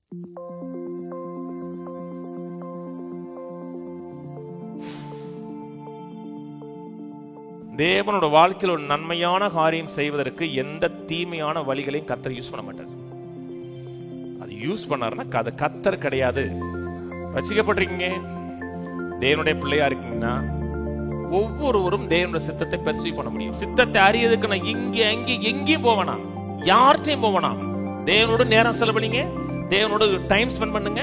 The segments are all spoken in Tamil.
தேவனோட வாழ்க்கையில் ஒரு நன்மையான காரியம் செய்வதற்கு எந்த தீமையான வழிகளையும் கர்த்தர் யூஸ் பண்ண மாட்டார். அது யூஸ் பண்ணாருன்னா அது கர்த்தர் கிடையாது. ரட்சிக்கப்பட்டிருக்கீங்க, தேவனுடைய பிள்ளையா இருக்கீங்கன்னா ஒவ்வொருவரும் தேவனுடைய சித்தத்தை பெர்சீவ் பண்ண முடியும். சித்தத்தை அறியதுக்கு நான் எங்கேயும் போவேனா, யார்கிட்டையும் போவேனா, தேவனோட நேரம் செலவழிங்க, தேவனோட டைம் ஸ்பெண்ட் பண்ணுங்க.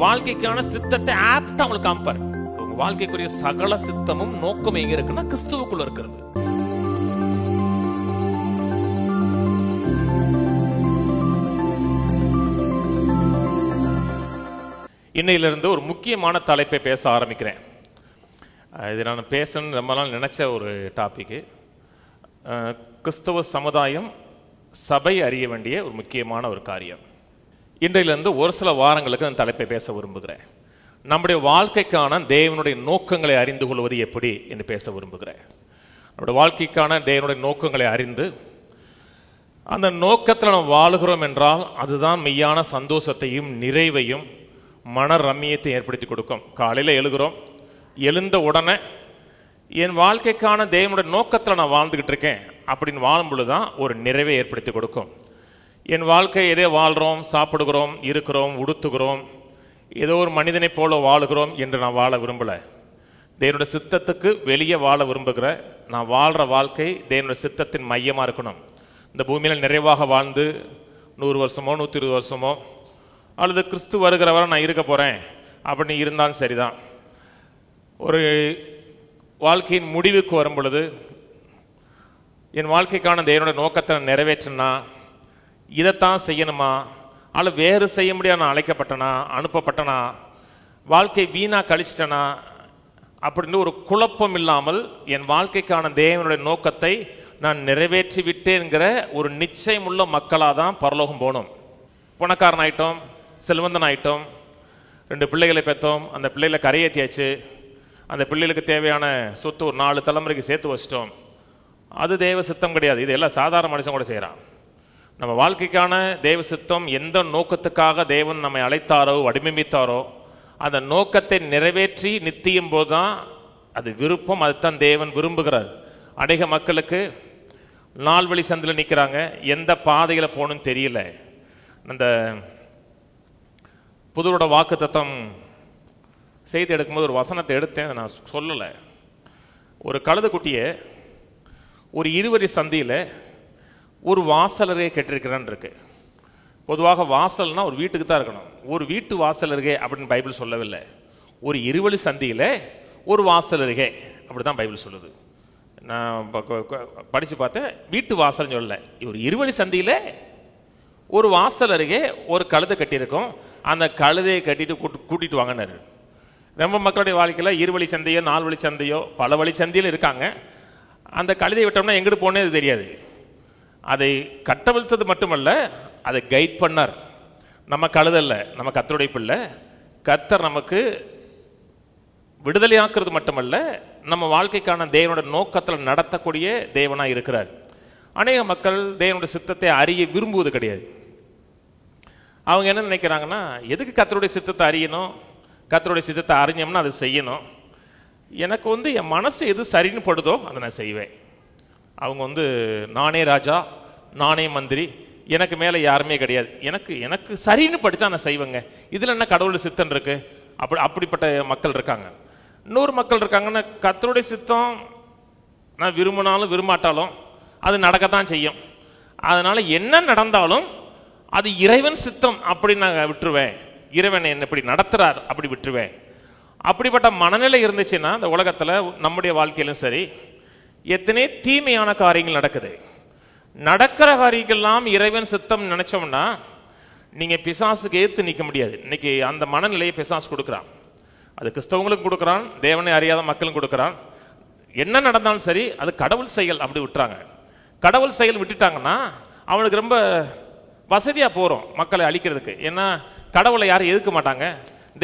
வாழ்க்கைக்கான சித்தத்தை ஆப்டா உங்களுக்கு காமிப்பார். உங்க வாழ்க்கைக்குரிய சகல சித்தமும் நோக்கம் எங்க இருக்குன்னா கிறிஸ்துவுக்குள்ள இருக்கிறது. இன்னையிலிருந்து ஒரு முக்கியமான தலைப்பை பேச ஆரம்பிக்கிறேன். இது நான் பேசணும்னு ரொம்ப நாள் நினைச்ச ஒரு டாபிக். கிறிஸ்தவ சமுதாயம் சபை அறிய வேண்டிய ஒரு முக்கியமான ஒரு காரியம். இன்றையிலிருந்து ஒரு சில வாரங்களுக்கு அந்த தலைப்பை பேச விரும்புகிறேன். நம்முடைய வாழ்க்கைக்கான தேவனுடைய நோக்கங்களை அறிந்து கொள்வது எப்படி என்று பேச விரும்புகிறேன். நம்முடைய வாழ்க்கைக்கான தேவனுடைய நோக்கங்களை அறிந்து அந்த நோக்கத்தில் நாம் வாழுகிறோம் என்றால் அதுதான் மெய்யான சந்தோஷத்தையும் நிறைவையும் மன ரம்மியத்தை ஏற்படுத்தி கொடுக்கும். காலையில் எழுகிறோம், எழுந்த உடனே என் வாழ்க்கைக்கான தேவனுடைய நோக்கத்தில் நான் வாழ்ந்துகிட்டு இருக்கேன் அப்படின்னு வாழும் பொழுதுதான் ஒரு நிறைவை ஏற்படுத்தி கொடுக்கும். என் வாழ்க்கை எதே வாழ்கிறோம், சாப்பிடுகிறோம், இருக்கிறோம், உடுத்துகிறோம், ஏதோ ஒரு மனிதனை போல வாழுகிறோம் என்று நான் வாழ விரும்பலை. தேவனுடைய சித்தத்துக்கு வெளியே வாழ விரும்புகிற நான் வாழ்கிற வாழ்க்கை தேவனுடைய சித்தத்தின் மையமாக இருக்கணும். இந்த பூமியில் நிறைவாக வாழ்ந்து 100 வருஷமோ 120 வருஷமோ அல்லது கிறிஸ்து வருகிறவரை நான் இருக்க போகிறேன் அப்படின்னு இருந்தாலும் சரிதான். ஒரு வாழ்க்கையின் முடிவுக்கு வரும் பொழுது என் வாழ்க்கைக்கான தேவனுடைய நோக்கத்தை நிறைவேற்றினா இதைத்தான் செய்யணுமா, அல்ல வேறு செய்ய முடியாது நான் அழைக்கப்பட்டனா, அனுப்பப்பட்டனா, வாழ்க்கை வீணா கழிச்சிட்டனா அப்படின்னு ஒரு குழப்பம் இல்லாமல் என் வாழ்க்கைக்கான தேவனுடைய நோக்கத்தை நான் நிறைவேற்றி விட்டேங்கிற ஒரு நிச்சயமுள்ள மக்களாக தான் பரலோகம் போகணும். பணக்காரன் ஆயிட்டோம், செல்வந்தன் ஆயிட்டோம், 2 பிள்ளைகளை பெற்றோம், அந்த பிள்ளைகளை கரையேற்றியாச்சு, அந்த பிள்ளைகளுக்கு தேவையான சொத்து ஒரு 4 தலைமுறைக்கு சேர்த்து வச்சிட்டோம், அது தேவ சித்தம் கிடையாது. இது எல்லாம் சாதாரண மனுஷன் கூட செய்கிறான். நம்ம வாழ்க்கைக்கான தேவ சித்தம் எந்த நோக்கத்துக்காக தேவன் நம்மை அழைத்தாரோ வடிவமைத்தாரோ அந்த நோக்கத்தை நிறைவேற்றி நித்தியும் போதுதான் அது விருப்பம். அதுதான் தேவன் விரும்புகிறார். அநேக மக்களுக்கு 4 வழி சந்தில் நிற்கிறாங்க, எந்த பாதையில் போகணும்னு தெரியல. அந்த புதுவோட வாக்கு தத்தம் செய்தி எடுக்கும்போது ஒரு வசனத்தை எடுத்தேன், அதை நான் சொல்லலை. ஒரு கழுத குட்டியை ஒரு 20 வழி சந்தியில் ஒரு வாசலரே கெட்டிருக்கிறான் இருக்கு. பொதுவாக வாசல்னா ஒரு வீட்டுக்கு தான் இருக்கணும், ஒரு வீட்டு வாசல் அருகே அப்படின்னு பைபிள் சொல்லவில்லை. ஒரு 20 வழி சந்தியில் ஒரு வாசல் அருகே அப்படி தான் பைபிள் சொல்லுது. நான் படித்து பார்த்தேன், வீட்டு வாசல் சொல்லலை, ஒரு 20 வழி சந்தியில் ஒரு வாசல் அருகே ஒரு கழுதை கட்டியிருக்கும், அந்த கழுதையை கட்டிட்டு கூட்டிட்டு வாங்கினாரு. ரொம்ப மக்களுடைய வாழ்க்கையில் 20 வழி சந்தையோ 4 வழி சந்தையோ பல வழி சந்தையில் இருக்காங்க. அந்த கழுதையை விட்டோம்னா எங்கிட்டு போனே அது தெரியாது. அதை கட்டவிழ்த்தது மட்டுமல்ல, அதை கைட் பண்ணார். நம்ம கழுதல்ல, நம்ம கர்த்தருடைய பிள்ளை. கர்த்தர் நமக்கு விடுதலையாக்குறது மட்டுமல்ல, நம்ம வாழ்க்கைக்கான தேவனுடைய நோக்கத்தில் நடத்தக்கூடிய தேவனாக இருக்கிறார். அநேக மக்கள் தேவனுடைய சித்தத்தை அறிய விரும்புவது கிடையாது. அவங்க என்ன நினைக்கிறாங்கன்னா, எதுக்கு கர்த்தருடைய சித்தத்தை அறியணும், கர்த்தருடைய சித்தத்தை அறிஞ்சோம்னா அதை செய்யணும், எனக்கு என் மனசு எது சரின்னு படுதோ அதை நான் செய்வேன். அவங்க நானே ராஜா, நானே மந்திரி, எனக்கு மேலே யாருமே கிடையாது, எனக்கு சரின்னு படித்தா நான் செய்வேங்க, இதில் என்ன கடவுளுடைய சித்தம் இருக்கு, அப்படிப்பட்ட மக்கள் இருக்காங்க. இன்னொரு மக்கள் இருக்காங்கன்னா, கர்த்தருடைய சித்தம் நான் விரும்பினாலும் விரும்பாட்டாலும் அது நடக்கத்தான் செய்யும், அதனால என்ன நடந்தாலும் அது இறைவன் சித்தம் அப்படி நான் விட்டுருவேன், இறைவன் என்ன இப்படி நடத்துறார் அப்படி விட்டுருவேன். அப்படிப்பட்ட மனநிலை இருந்துச்சுன்னா இந்த உலகத்தில் நம்முடைய வாழ்க்கையிலும் சரி எத்தனை தீமையான காரியங்கள் நடக்குது. நடக்கிற காரியங்கள்லாம் இறைவன் சித்தம் நினைச்சோம்னா நீங்கள் பிசாசுக்கு எதிர்த்து நிற்க முடியாது. இன்னைக்கு அந்த மனநிலையை பிசாசு கொடுக்குறான். அது கிறிஸ்தவங்களுக்கும் கொடுக்குறான், தேவனை அறியாத மக்களும் கொடுக்குறான். என்ன நடந்தாலும் சரி அது கடவுள் செயல் அப்படி விட்டுறாங்க. கடவுள் செயல் விட்டுட்டாங்கன்னா அவனுக்கு ரொம்ப வசதியாக போகிறோம் மக்களை அழிக்கிறதுக்கு. ஏன்னா கடவுளை யாரும் எதுக்க மாட்டாங்க,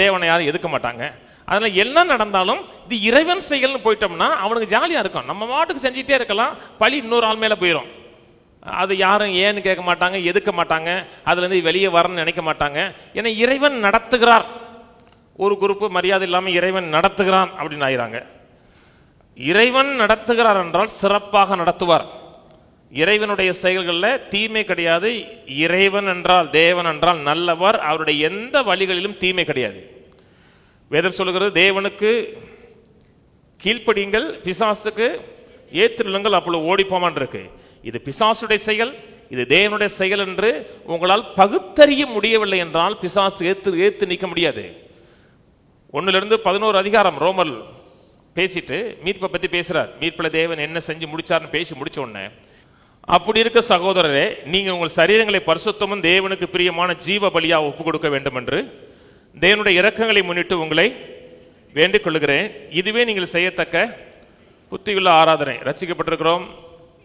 தேவனை யாரும் எதுக்க மாட்டாங்க. அதனால் என்ன நடந்தாலும் இது இறைவன் செயல்னு போயிட்டோம்னா அவனுக்கு ஜாலியாக இருக்கும். நம்ம மாட்டுக்கு செஞ்சுட்டே இருக்கலாம், பழி இன்னொரு ஆள் மேலே போயிடும். அது யாரும் ஏன்னு கேட்க மாட்டாங்க, எதுக்க மாட்டாங்க, அதுலேருந்து வெளியே வரணும்னு நினைக்க மாட்டாங்க. ஏன்னா இறைவன் நடத்துகிறார். ஒரு குரூப்பு மரியாதை இல்லாமல் இறைவன் நடத்துகிறான் அப்படின்னு ஆயிராங்க. இறைவன் நடத்துகிறார் என்றால் சிறப்பாக நடத்துவார். இறைவனுடைய செயல்களில் தீமை கிடையாது. இறைவன் என்றால், தேவன் என்றால் நல்லவர். அவருடைய எந்த வழிகளிலும் தீமை கிடையாது. வேதம் சொல்லுகிறது, தேவனுக்கு கீழ்ப்படியுங்கள், பிசாசுக்கு ஏத்திருங்கள், அப்பொழுது ஓடிப்போமான் இருக்கு. இது பிசாசுடைய செயல், இது தேவனுடைய செயல் என்று உங்களால் பகுத்தறிய முடியவில்லை என்றால் பிசாசு ஏத்து நிற்க முடியாது. 1-11 அதிகாரம் ரோமர் பேசிட்டு மீட்பை பத்தி பேசுறார். மீட்பில் தேவன் என்ன செஞ்சு முடிச்சார்னு பேசி முடிச்ச உடனே, அப்படி இருக்க சகோதரரே, நீங்க உங்கள் சரீரங்களை பரிசுத்தமும் தேவனுக்கு பிரியமான ஜீவ பலியா ஒப்பு கொடுக்க வேண்டும் என்று தேவனுடைய இரக்கங்களை முன்னிட்டு உங்களை வேண்டிக் கொள்கிறேன். இதுவே நீங்கள் செய்யத்தக்க புத்தியுள்ள ஆராதனை. ரட்சிக்கப்பட்டிருக்கிறோம்,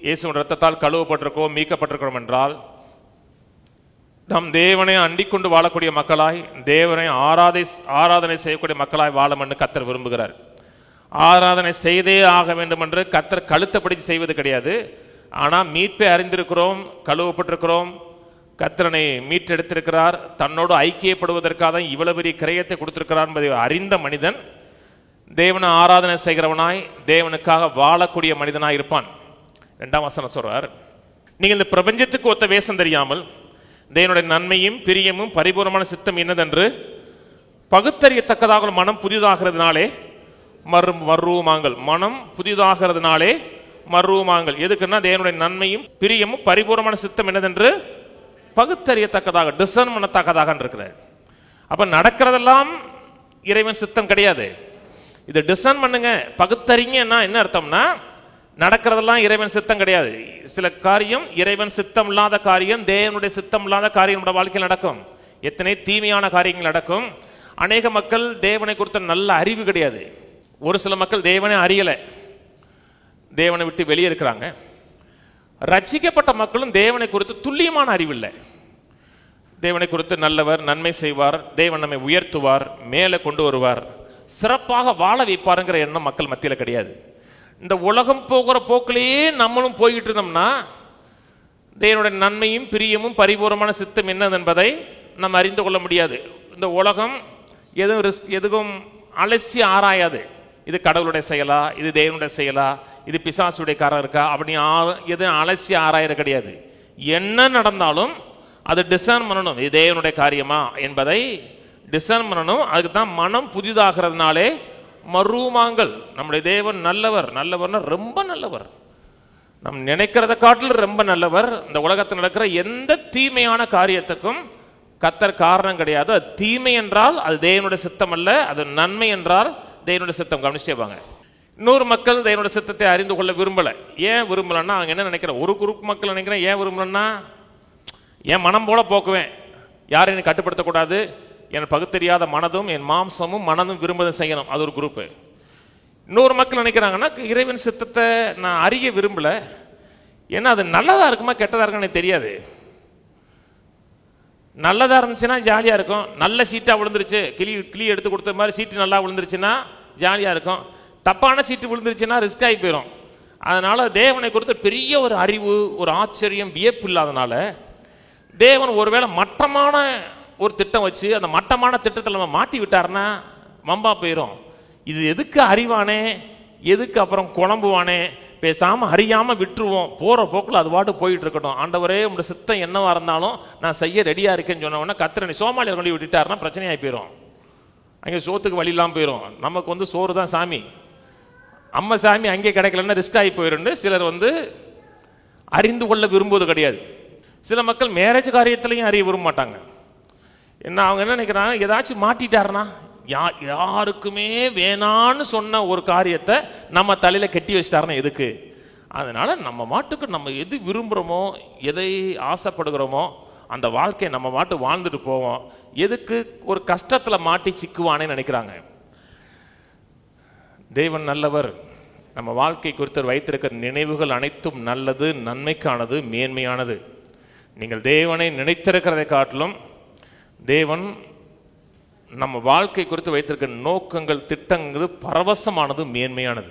இயேசுவின் ரத்தத்தால் கழுவப்பட்டிருக்கிறோம், மீட்கப்பட்டிருக்கிறோம் என்றால் நாம் தேவனை அண்டிக் கொண்டு வாழக்கூடிய மக்களாய், தேவனை ஆராதனை செய்யக்கூடிய மக்களாய் வாழும் என்று கர்த்தர் விரும்புகிறார். ஆராதனை செய்தே ஆக வேண்டும் என்று கர்த்தர் கழுத்தப்படி செய்வது கிடையாது. ஆனால் மீட்பை அறிந்திருக்கிறோம், கழுவப்பட்டிருக்கிறோம், கர்த்தரனை மீட்டெடுத்திருக்கிறார், தன்னோடு ஐக்கியப்படுவதற்காக இவ்வளவு பெரிய கிரயத்தை கொடுத்திருக்கிறார் என்பதை அறிந்த மனிதன் தேவனை ஆராதனை செய்கிறவனாய், தேவனுக்காக வாழக்கூடிய மனிதனாய் இருப்பான். 2ஆம் வசனம் சொல்றார், நீங்கள் இந்த பிரபஞ்சத்துக்கு ஒத்த வேஷம் தெரியாமல் தேவனுடைய நன்மையும் பிரியமும் பரிபூர்ணமான சித்தம் என்னதென்று பகுத்தறியத்தக்கதாக மனம் புதிதாகிறதுனாலே மறுரூபமாங்கள். மனம் புதிதாகிறதுனாலே மறுரூபமாங்கள். எதுக்குன்னா, தேவனுடைய நன்மையும் பிரியமும் பரிபூர்ணமான சித்தம் என்னதென்று பகுத்தறியத்தக்கதாக, டிசர்ன் பண்ணத்தக்கதாக இருக்கிறார். அப்ப நடக்கிறதெல்லாம் இறைவன் சித்தம் கிடையாது. இதை டிசர்ன் பண்ணுங்க, பகுத்தறிங்கன்னா என்ன அர்த்தம்னா, நடக்கிறதெல்லாம் இறைவன் சித்தம் கிடையாது. சில காரியம் இறைவன் சித்தம் இல்லாத காரியம், தேவனுடைய சித்தம் இல்லாத காரியம் நம்முடைய வாழ்க்கையில் நடக்கும். எத்தனை தீமையான காரியங்கள் நடக்கும். அநேக மக்கள் தேவனை குறித்த நல்ல அறிவு கிடையாது. ஒரு சில மக்கள் தேவனை அறியல, தேவனை விட்டு வெளியே இருக்கிறாங்க. ரட்சிக்கப்பட்ட மக்களும் தேவனை குறித்து துல்லியமான அறிவில்லை. தேவனை குறித்து நல்லவர், நன்மை செய்வார், தேவன் நம்மை உயர்த்துவார், மேலே கொண்டு வருவார், சிறப்பாக வாழ வைப்பாருங்கிற எண்ணம் மக்கள் மத்தியில் கிடையாது. இந்த உலகம் போகிற போக்கிலேயே நம்மளும் போய்கிட்டு இருந்தோம்னா தேவனுடைய நன்மையும் பிரியமும் பரிபூர்ணமான சித்தம் என்னது என்பதை நம்ம அறிந்து கொள்ள முடியாது. இந்த உலகம் எதுவும் அலசி ஆராயாது. இது கடவுளுடைய செயலா, இது தேவனுடைய செயலா, இது பிசாசுடைய காரம் இருக்கா, அப்படி எதுவும் அலசி ஆராயிற கிடையாது. என்ன நடந்தாலும் அது டிசர்ன் பண்ணணும், இது தேவனுடைய காரியமா என்பதை டிசர்ன் பண்ணணும். அதுக்கு தான் மனம் புதிதாகிறதுனாலே மறுரூபமாங்கள். நம்முடைய தேவன் நல்லவர். நல்லவர்னா ரொம்ப நல்லவர், நம் நினைக்கிறத காட்டிலும் ரொம்ப நல்லவர். இந்த உலகத்தில் நடக்கிற எந்த தீமையான காரியத்துக்கும் கர்த்தர் காரணம் கிடையாது. அது தீமை என்றால் அது தேவனுடைய சித்தம் அல்ல, அது நன்மை என்றால் தேவனுடைய சித்தம். கவனிச்சேவாங்க. இன்னொரு மக்கள் தேவனுடைய சித்தத்தை அறிந்து கொள்ள விரும்பல. ஏன் விரும்பலன்னா, அவங்க என்ன நினைக்கிற, ஒரு குரூப் மக்கள் நினைக்கிறேன், ஏன் விரும்பலன்னா, என் மனம் போல போக்குவேன், யாரும் என்னை கட்டுப்படுத்தக்கூடாது, என் பகுத்தறியாத மனதும் என் மாம்சமும் மனதும் விரும்பதை செய்யணும், அது ஒரு குரூப்பு. இன்னொரு மக்கள் நினைக்கிறாங்கன்னா, இறைவன் சித்தத்தை நான் அறிய விரும்பல, ஏன்னா அது நல்லதா இருக்குமா கெட்டதா இருக்குன்னு எனக்கு தெரியாது. நல்லதா இருந்துச்சுன்னா ஜாலியா இருக்கும், நல்ல சீட்டா விழுந்துருச்சு, கிளி எடுத்து கொடுத்த மாதிரி சீட்டு நல்லா விழுந்துருச்சுன்னா ஜாலியா இருக்கும், தப்பான சீட்டு விழுந்துருச்சுன்னா ரிஸ்க் ஆகி போயிடும். அதனால தேவனை குறித்து பெரிய ஒரு அறிவு, ஒரு ஆச்சரியம், வியப்பு இல்லாதனால தேவன் ஒருவேளை மட்டமான ஒரு திட்டம் வச்சு அந்த மட்டமான திட்டத்தில் நம்ம மாட்டி விட்டாருன்னா வம்பா போயிடும். இது எதுக்கு அறிவானே, எதுக்கு அப்புறம் குழம்புவானே, பேசாம அறியாம விட்டுருவோம், போற போக்குல அது பாட்டு போயிட்டு இருக்கட்டும். ஆண்டவரே உங்களுடைய சித்தம் என்னவா இருந்தாலும் நான் செய்ய ரெடியா இருக்கேன்னு சொன்ன உடனே கர்த்தரை சோமாலியை கொண்டு விட்டுட்டாருன்னா பிரச்சனையாகி போயிடும். அங்கே சோத்துக்கு வழி இல்லாமல் போயிடும். நமக்கு சோறு தான் சாமி, அம்மா சாமி அங்கே கிடைக்கலன்னா ரிஸ்க் ஆகி போயிருந்து சிலர் அறிந்து கொள்ள விரும்புவது கிடையாது. சில மக்கள் மேரேஜ் காரியத்திலையும் அறிய விரும்ப மாட்டாங்க. என்ன அவங்க என்ன நினைக்கிறாங்க, ஏதாச்சும் மாட்டிட்டாருன்னா, யாருக்குமே வேணான்னு சொன்ன ஒரு காரியத்தை நம்ம தலையில கட்டி வச்சிட்டாருன்னா எதுக்கு? அதனால நம்ம மாட்டுக்கு நம்ம எது விரும்புகிறோமோ, எதை ஆசைப்படுகிறோமோ அந்த வாழ்க்கையை நம்ம மாட்டு வாழ்ந்துட்டு போவோம். எதுக்கு ஒரு கஷ்டத்தில் மாட்டி சிக்குவானே நினைக்கிறாங்க. தேவன் நல்லவர். நம்ம வாழ்க்கை குறித்து வைத்திருக்கிற நினைவுகள் அனைத்தும் நல்லது, நன்மைக்கானது, மேன்மையானது. நீங்கள் தேவனை நினைத்திருக்கிறதை காட்டிலும் தேவன் நம்ம வாழ்க்கை குறித்து வைத்திருக்கிற நோக்கங்கள், திட்டங்கள் பரவசமானது, மேன்மையானது.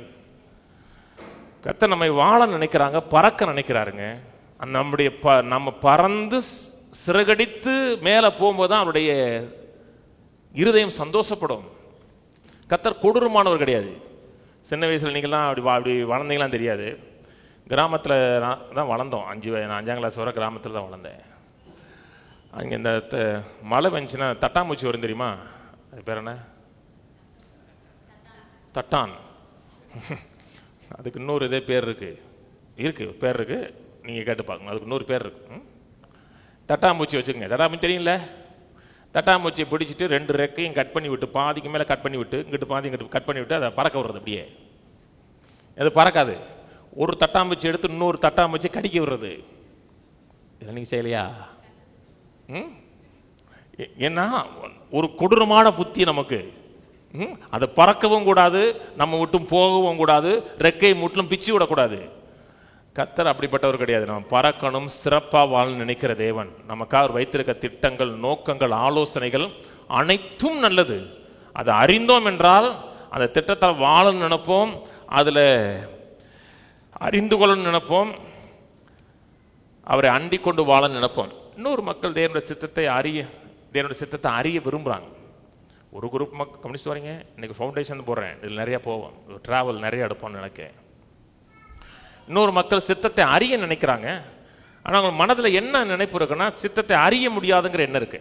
கர்த்தர் நம்மை வாழ நினைக்கிறாங்க, பறக்க நினைக்கிறாருங்க. நம்முடைய நம்ம பறந்து சிறகடித்து மேலே போகும்போது தான் அவருடைய இருதயம் சந்தோஷப்படும். கர்த்தர் கொடூரமானவர் கிடையாது. சின்ன வயசில் நீங்கள்லாம் அப்படி வளர்ந்தீங்களாம் தெரியாது. கிராமத்தில் தான் வளர்ந்தோம். நான் 5ஆம் கிளாஸ் வரை கிராமத்தில் தான் வளர்ந்தேன். அங்கே இந்த மழை வந்துச்சுன்னா தட்டாம்பூச்சி வரும் தெரியுமா? அது பேர் என்ன? தட்டான். அதுக்கு இன்னொரு இதே பேர் இருக்குது பேர் இருக்குது, நீங்கள் கேட்டு பார்க்கணும். அதுக்கு இன்னொரு பேர் இருக்கு. தட்டாம்பூச்சி வச்சுக்கோங்க. தட்டாம்பூச்சி தெரியும்ல? தட்டாம்பூச்சியை பிடிச்சிட்டு 2 ரெக்கையும் கட் பண்ணி விட்டு, பாதிக்கு மேலே கட் பண்ணி விட்டு, இங்கிட்டு பாதி இங்கிட்டு கட் பண்ணி விட்டு அதை பறக்க விடுறது. அப்படியே அது பறக்காது. ஒரு தட்டாம்பூச்சி எடுத்து இன்னொரு தட்டாம்பூச்சி கடிக்க விடுறது. இதை நீங்கள் செய்யலையா? ஏன்னா ஒரு கொடூரமான புத்தி நமக்கு. அதை பறக்கவும் கூடாது, நம்ம விட்டும் போகவும் கூடாது, ரெக்கை முற்றிலும் பிச்சு விடக்கூடாது. கர்த்தர் அப்படிப்பட்டவர் கிடையாது. நம்ம பறக்கணும், சிறப்பாக வாழ நினைக்கிற தேவன். நமக்காக வைத்திருக்க திட்டங்கள், நோக்கங்கள், ஆலோசனைகள் அனைத்தும் நல்லது. அதை அறிந்தோம் என்றால் அந்த திட்டத்தால் வாழணும்னு நினைப்போம், அதில் அறிந்து கொள்ளணும்னு நினைப்போம், அவரை அண்டிக் கொண்டு வாழ நினைப்போம். இன்னொரு மக்கள் தேவனுடைய சித்தத்தை அறிய விரும்புகிறாங்க. ஒரு குரூப் மக்கள் கம்யூனிஸ்ட் வரீங்க, இன்னைக்கு ஃபவுண்டேஷன் போடுறேன், இதில் நிறையா போவோம், ட்ராவல் நிறைய எடுப்போம்னு நினைக்கிறேன். இன்னொரு மக்கள் சித்தத்தை அறிய நினைக்கிறாங்க. ஆனால் அவங்க மனதில் என்ன நினைப்பு இருக்குன்னா, சித்தத்தை அறிய முடியாதுங்கிற எண்ணம் இருக்கு.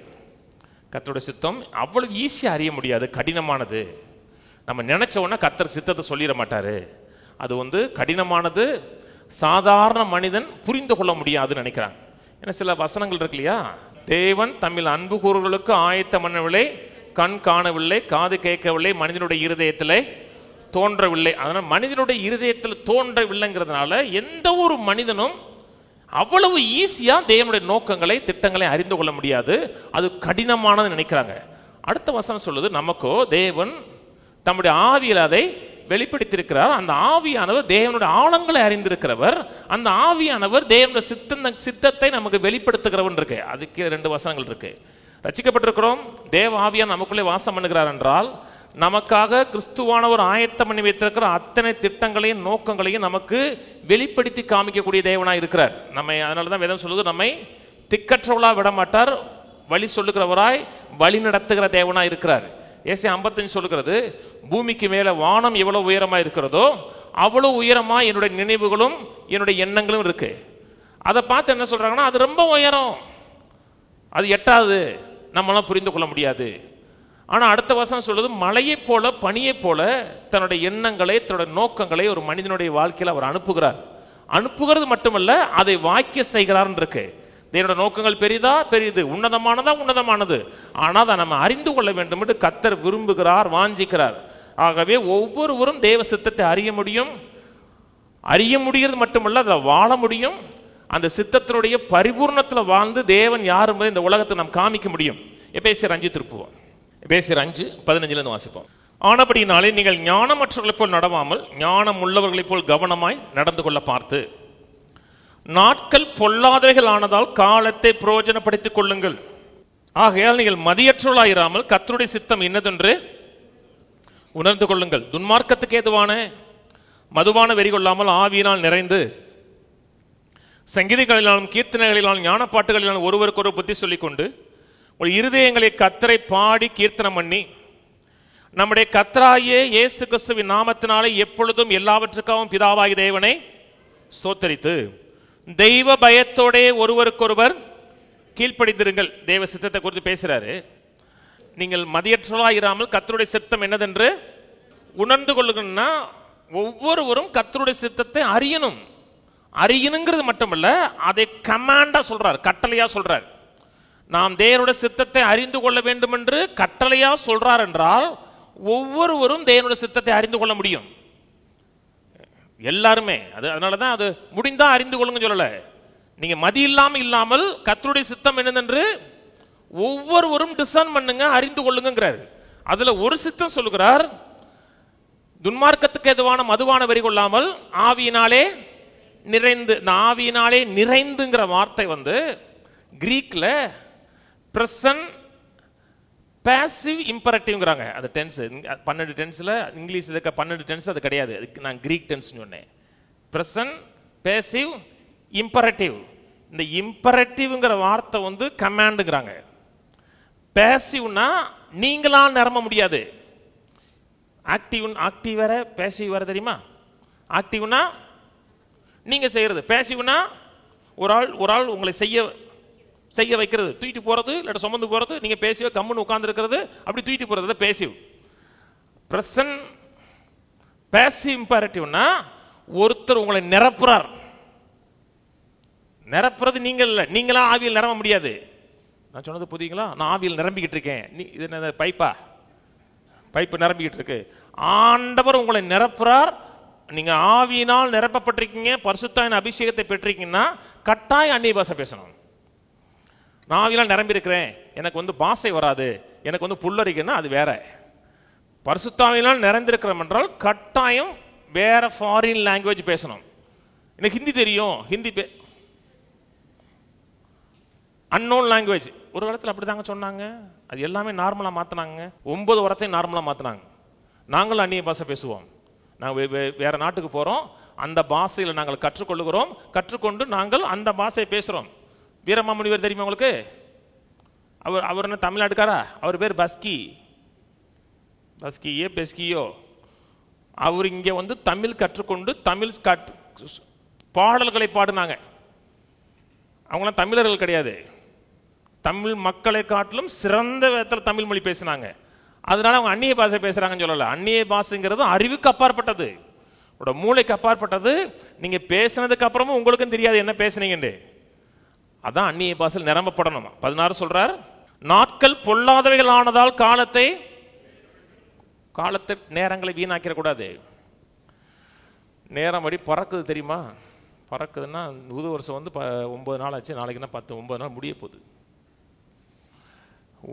கர்த்தருடைய சித்தம் அவ்வளவு ஈஸியாக அறிய முடியாது, கடினமானது. நம்ம நினைச்ச உடனே கர்த்தர் சித்தத்தை சொல்லிட மாட்டாரு. அது கடினமானது, சாதாரண மனிதன் புரிந்து கொள்ள முடியாதுன்னு நினைக்கிறாங்க. ஏன்னா சில வசனங்கள் இருக்கு இல்லையா? தேவன் தம்மில் அன்பு கூறுகளுக்கு ஆயத்தம் பண்ணவில்லை, கண் காணவில்லை, காது கேட்கவில்லை, மனிதனுடைய இருதயத்தில் தோன்றவில்லை. அதனால் மனிதனுடைய இருதயத்தில் தோன்றவில்லைங்கிறதுனால எந்த ஒரு மனிதனும் அவ்வளவு ஈஸியா தேவனுடைய நோக்கங்களை, திட்டங்களை அறிந்து கொள்ள முடியாது. அது கடினமானது நினைக்கிறாங்க. அடுத்த வசனம் சொல்லுது, நமக்கோ தேவன் தம்முடைய ஆவியில் அதை வெளிப்படுத்தியிருக்கிறார். அந்த ஆவியானவர் தேவனுடைய ஆழங்களை அறிந்திருக்கிறவர். அந்த ஆவியானவர் தேவனுடைய சித்தத்தை நமக்கு வெளிப்படுத்துகிறவன் இருக்கு. அதுக்கு 2 வசனங்கள் இருக்கு. ரட்சிக்கப்பட்டிருக்கிறோம், தேவ ஆவியான் நமக்குள்ளே வாசம் பண்ணுகிறார் என்றால், நமக்காக கிறிஸ்துவானவர் ஆயத்தம் பண்ணி வைத்திருக்கிற அத்தனை திட்டங்களையும் நோக்கங்களையும் நமக்கு வெளிப்படுத்தி காமிக்கக்கூடிய தேவனாய் இருக்கிறார். நம்மை அதனாலதான் வேதம் சொல்லுது, நம்மை திக்கற்றவளா விட மாட்டார், வழி சொல்லுகிறவராய் வழி நடத்துகிற தேவனாய் இருக்கிறார். ஏசாயா 55 சொல்லுகிறது, பூமிக்கு மேல வானம் எவ்வளவு உயரமா இருக்கிறதோ அவ்வளவு உயரமா என்னுடைய நினைவுகளும் என்னுடைய எண்ணங்களும் இருக்கு. அதை பார்த்து என்ன சொல்றாங்கன்னா, அது ரொம்ப உயரம், அது எட்டாது, நம்மளாம் புரிந்து கொள்ள முடியாது. ஆனா அடுத்த வசனம் சொல்லுது, மலையை போல பனியை போல தன்னுடைய எண்ணங்களை, தன்னுடைய நோக்கங்களை ஒரு மனிதனுடைய வாழ்க்கையில் அவர் அனுப்புகிறார். அனுப்புகிறது மட்டுமல்ல, அதை வாக்கிய செய்கிறார் இருக்கு. தேவனுடைய நோக்கங்கள் பெரிது, உன்னதமானது. ஆனால் அதை நம்ம அறிந்து கொள்ள வேண்டும் என்று கர்த்தர் விரும்புகிறார், வாஞ்சிக்கிறார். ஆகவே ஒவ்வொருவரும் தேவ சித்தத்தை அறிய முடிகிறது மட்டுமல்ல, அதில் வாழ முடியும். அந்த சித்தத்தினுடைய பரிபூர்ணத்தில் வாழ்ந்து தேவன் யார் என்பதை இந்த உலகத்தை நாம் காமிக்க முடியும். எபேசியர் 5 திருப்புவோம். எபேசியர் 5:15 வாசிப்போம். ஆனபடினாலே நீங்கள் ஞானமற்றவர்களைப் போல் நடவாமல் ஞானம் உள்ளவர்களைப் போல் கவனமாய் நடந்து கொள்ள பார்த்து, நாட்கள் பொல்லாதவைகள் ஆனதால் காலத்தை பிரயோஜனப்படுத்திக் கொள்ளுங்கள். ஆகையால் நீங்கள் மதியற்றவர்களாயிராமல் கர்த்தருடைய சித்தம் என்னதென்று உணர்ந்து கொள்ளுங்கள். துன்மார்க்கத்துக்கு ஏதுவான மதுவான வெறி கொள்ளாமல் ஆவியினால் நிறைந்து சங்கீதங்களினாலும் கீர்த்தனைகளினாலும் ஞானப்பாட்டுகளினாலும் ஒருவருக்கொரு புத்தி சொல்லிக் கொண்டு உங்கள் இருதயங்களை கர்த்தரை பாடி கீர்த்தனம் பண்ணி, நம்முடைய கர்த்தராகிய இயேசு கிறிஸ்துவின் நாமத்தினாலே எப்பொழுதும் எல்லாவற்றுக்காகவும் பிதாவாகிய தேவனை ஸ்தோத்தரித்து தெய்வ பயத்தோட ஒருவருக்கொருவர் கீழ்ப்படிந்திருங்கள். தேவ சித்தத்தை குறித்து பேசுறாரு. நீங்கள் மதியற்றவர்களாயிராமல் கர்த்தருடைய சித்தம் என்னதென்று உணர்ந்து கொள்ளுங்கன்னா, ஒவ்வொருவரும் கர்த்தருடைய சித்தத்தை அறியணுங்கிறது மட்டுமல்ல, அதை கமாண்டா சொல்றார், கட்டளையா சொல்றார். நாம் தேவனுடைய சித்தத்தை அறிந்து கொள்ள வேண்டும் என்று கட்டளையா சொல்றார் என்றால், ஒவ்வொருவரும் தேவனுடைய சித்தத்தை அறிந்து கொள்ள முடியும். எல்லாருமே அதனாலதான் அது முடிந்தா அறிந்து கொள்ளுங்க சொல்லல. நீங்க மதி இல்லாமல் கர்த்தருடைய சித்தம் என்னதென்று ஒவ்வொருவரும் டிசர்ன் பண்ணுங்க, அறிந்து கொள்ளுங்கிறார். அதுல ஒரு சித்தம் சொல்லுகிறார், துன்மார்க்கத்துக்கு எதுவான மதுவான வெறி கொள்ளாமல் ஆவியினாலே நிறைந்து. இந்த ஆவியினாலே நிறைந்துங்கிற வார்த்தை கிரீக்ல பிரசன்ட் பாசிவ் இம்பரேட்டிவ்ங்கறாங்க. அது டென்ஸ் 12 டென்ஸ்ல, இங்கிலீஷ்ல இருக்க 12 டென்ஸ் அது கிடையாது. நான் கிரீக் டென்ஸ் சொன்னேன். Present passive imperative. இந்த இம்பரேட்டிவ்ங்கிற வார்த்தை வந்து கமாண்டுங்கிறாங்க. பேசிவ்னா நீங்களா நிரம்ப முடியாது. ஆக்டிவ் வேற பேசிவ் வேற தெரியுமா? ஆக்டிவ்னா நீங்க செய்யறது, பேசிவ்னா ஒரு ஆள் உங்களை செய்ய வைக்கிறது, தூக்கிட்டு போறது இல்லாட்ட சுமந்து போறது, நீங்க பேசிவ கம்முன்னு உட்கார்ந்து இருக்கிறது, அப்படி தூக்கிட்டு போறது பேசிவ். பிரசன்ட் பேசிவ் இம்பரேட்டிவ்னா ஒருத்தர் உங்களை நிரப்புறார். நிரப்புறது நீங்கள் இல்லை, நீங்களா ஆவியில் நிரம்ப முடியாது. நான் சொன்னது புரியுங்களா? நான் ஆவியில் நிரம்பிக்கிட்டு இருக்கேன். இது என்ன பைப்பு நிரம்பிக்கிட்டு இருக்கு. ஆண்டவர் உங்களை நிரப்புறார். நீங்க ஆவியினால் நிரப்பப்பட்டிருக்கீங்க, பரிசுத்தாவின் அபிஷேகத்தை பெற்றிருக்கீங்கன்னா கட்டாயம் அந்நிய பாஷை பேசணும். நான் ஆவியினால் நிரம்பி இருக்கிறேன், எனக்கு வந்து பாஷை வராது, எனக்கு வந்து புல்லரிக்குன்னா அது வேற. பரிசுத்தாவினால் நிறைந்திருக்கிறோம் என்றால் கட்டாயம் வேற ஃபாரின் லாங்குவேஜ் பேசணும். எனக்கு ஹிந்தி தெரியும், ஹிந்தி அன்னோன் லாங்குவேஜ் ஒரு காலத்தில் அப்படி தாங்க சொன்னாங்க. அது எல்லாமே நார்மலாக மாற்றினாங்க. 9 வாரத்தையும் நார்மலாக மாற்றினாங்க. நாங்களும் அந்நிய பாஷை பேசுவோம். நாங்கள் வேற நாட்டுக்கு போகிறோம், அந்த பாஷையில் நாங்கள் கற்றுக்கொள்ளுகிறோம், கற்றுக்கொண்டு நாங்கள் அந்த பாஷையை பேசுகிறோம். வீரமாமுனிவர் தெரியுமா உங்களுக்கு? அவர் என்ன தமிழ்நாட்டுக்காரா? அவர் பேர் பெஸ்கியோ. அவர் இங்கே வந்து தமிழ் கற்றுக்கொண்டு தமிழ் பாடல்களை பாடினாங்க. அவங்களாம் தமிழர்கள் கிடையாது, தமிழ் மக்களை காட்டிலும் சிறந்த விதத்தில் தமிழ் மொழி பேசினாங்க. அதனால அவங்க அந்நிய பாஷை பேசுறாங்கன்னு சொல்லல. அந்நிய பாஷைங்கிறது அறிவுக்கு அப்பாற்பட்டது, மூளைக்கு அப்பாற்பட்டது. நீங்க பேசினதுக்கு அப்புறமும் உங்களுக்கும் தெரியாது என்ன பேசுனீங்கன்னு. அதான் அந்நிய பாஷையில் நிரம்பப்படணும். 16 சொல்றார், நாட்கள் பொல்லாதவைகள் ஆனதால் காலத்தை நேரங்களை வீணாக்கிற கூடாது. நேரம் வழி பறக்குது தெரியுமா? பறக்குதுன்னா புது வருஷம் வந்து 9 நாள் ஆச்சு, நாளைக்குன்னா 9 நாள் முடிய போகுது.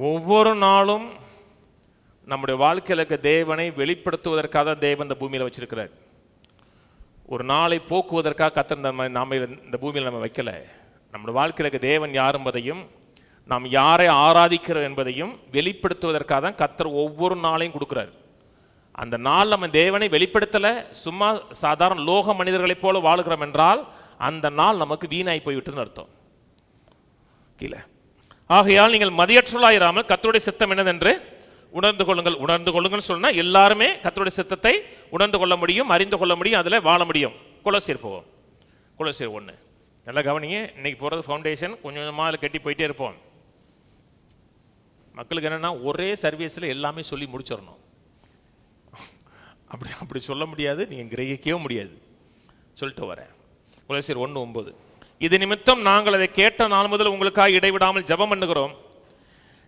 ஒவ்வொரு நாளும் நம்முடைய வாழ்க்கையில தேவனை வெளிப்படுத்துவதற்காக தேவன் இந்த பூமியில வச்சிருக்கிறார். ஒரு நாளை போக்குவதற்காக கர்த்தர் நாம இந்த பூமியில் நம்ம வைக்கல. நம்முடைய வாழ்க்கையில தேவன் யார் என்பதையும் நாம் யாரை ஆராதிக்கிறோம் என்பதையும் வெளிப்படுத்துவதற்காக தான் கர்த்தர் ஒவ்வொரு நாளையும் கொடுக்கிறார். அந்த நாள் நம்ம தேவனை வெளிப்படுத்தல, சும்மா சாதாரண லோக மனிதர்களைப் போல வாழுகிறோம் என்றால் அந்த நாள் நமக்கு வீணாய் போய்விட்டுன்னு அர்த்தம். கீழே, ஆகையால் நீங்கள் மதியற்றலாயிராமல் கர்த்தருடைய சித்தம் என்னதென்று உணர்ந்து கொள்ளுங்கள் சொன்னா எல்லாருமே கர்த்தருடைய சித்தத்தை உணர்ந்து கொள்ள முடியும், அறிந்து கொள்ள முடியும், அதுல வாழ முடியும். கொலோசியர் போவோம். கொலோசியர் 1 நல்லா கவனிங்க. இன்னைக்கு போறது ஃபவுண்டேஷன், கொஞ்சம் கொஞ்சமா அதில் கட்டி போயிட்டே இருப்போம். மக்களுக்கு என்னன்னா ஒரே சர்வீஸ்ல எல்லாமே சொல்லி முடிச்சிடணும். அப்படி சொல்ல முடியாது, நீங்க கிரகிக்கவும் முடியாது. சொல்லிட்டு வரேன். கொலோசியர் 1:9. இது நிமித்தம் நாங்கள் அதை கேட்ட நாள் முதல் உங்களுக்காக இடைவிடாமல் ஜெபம் பண்ணுகிறோம்.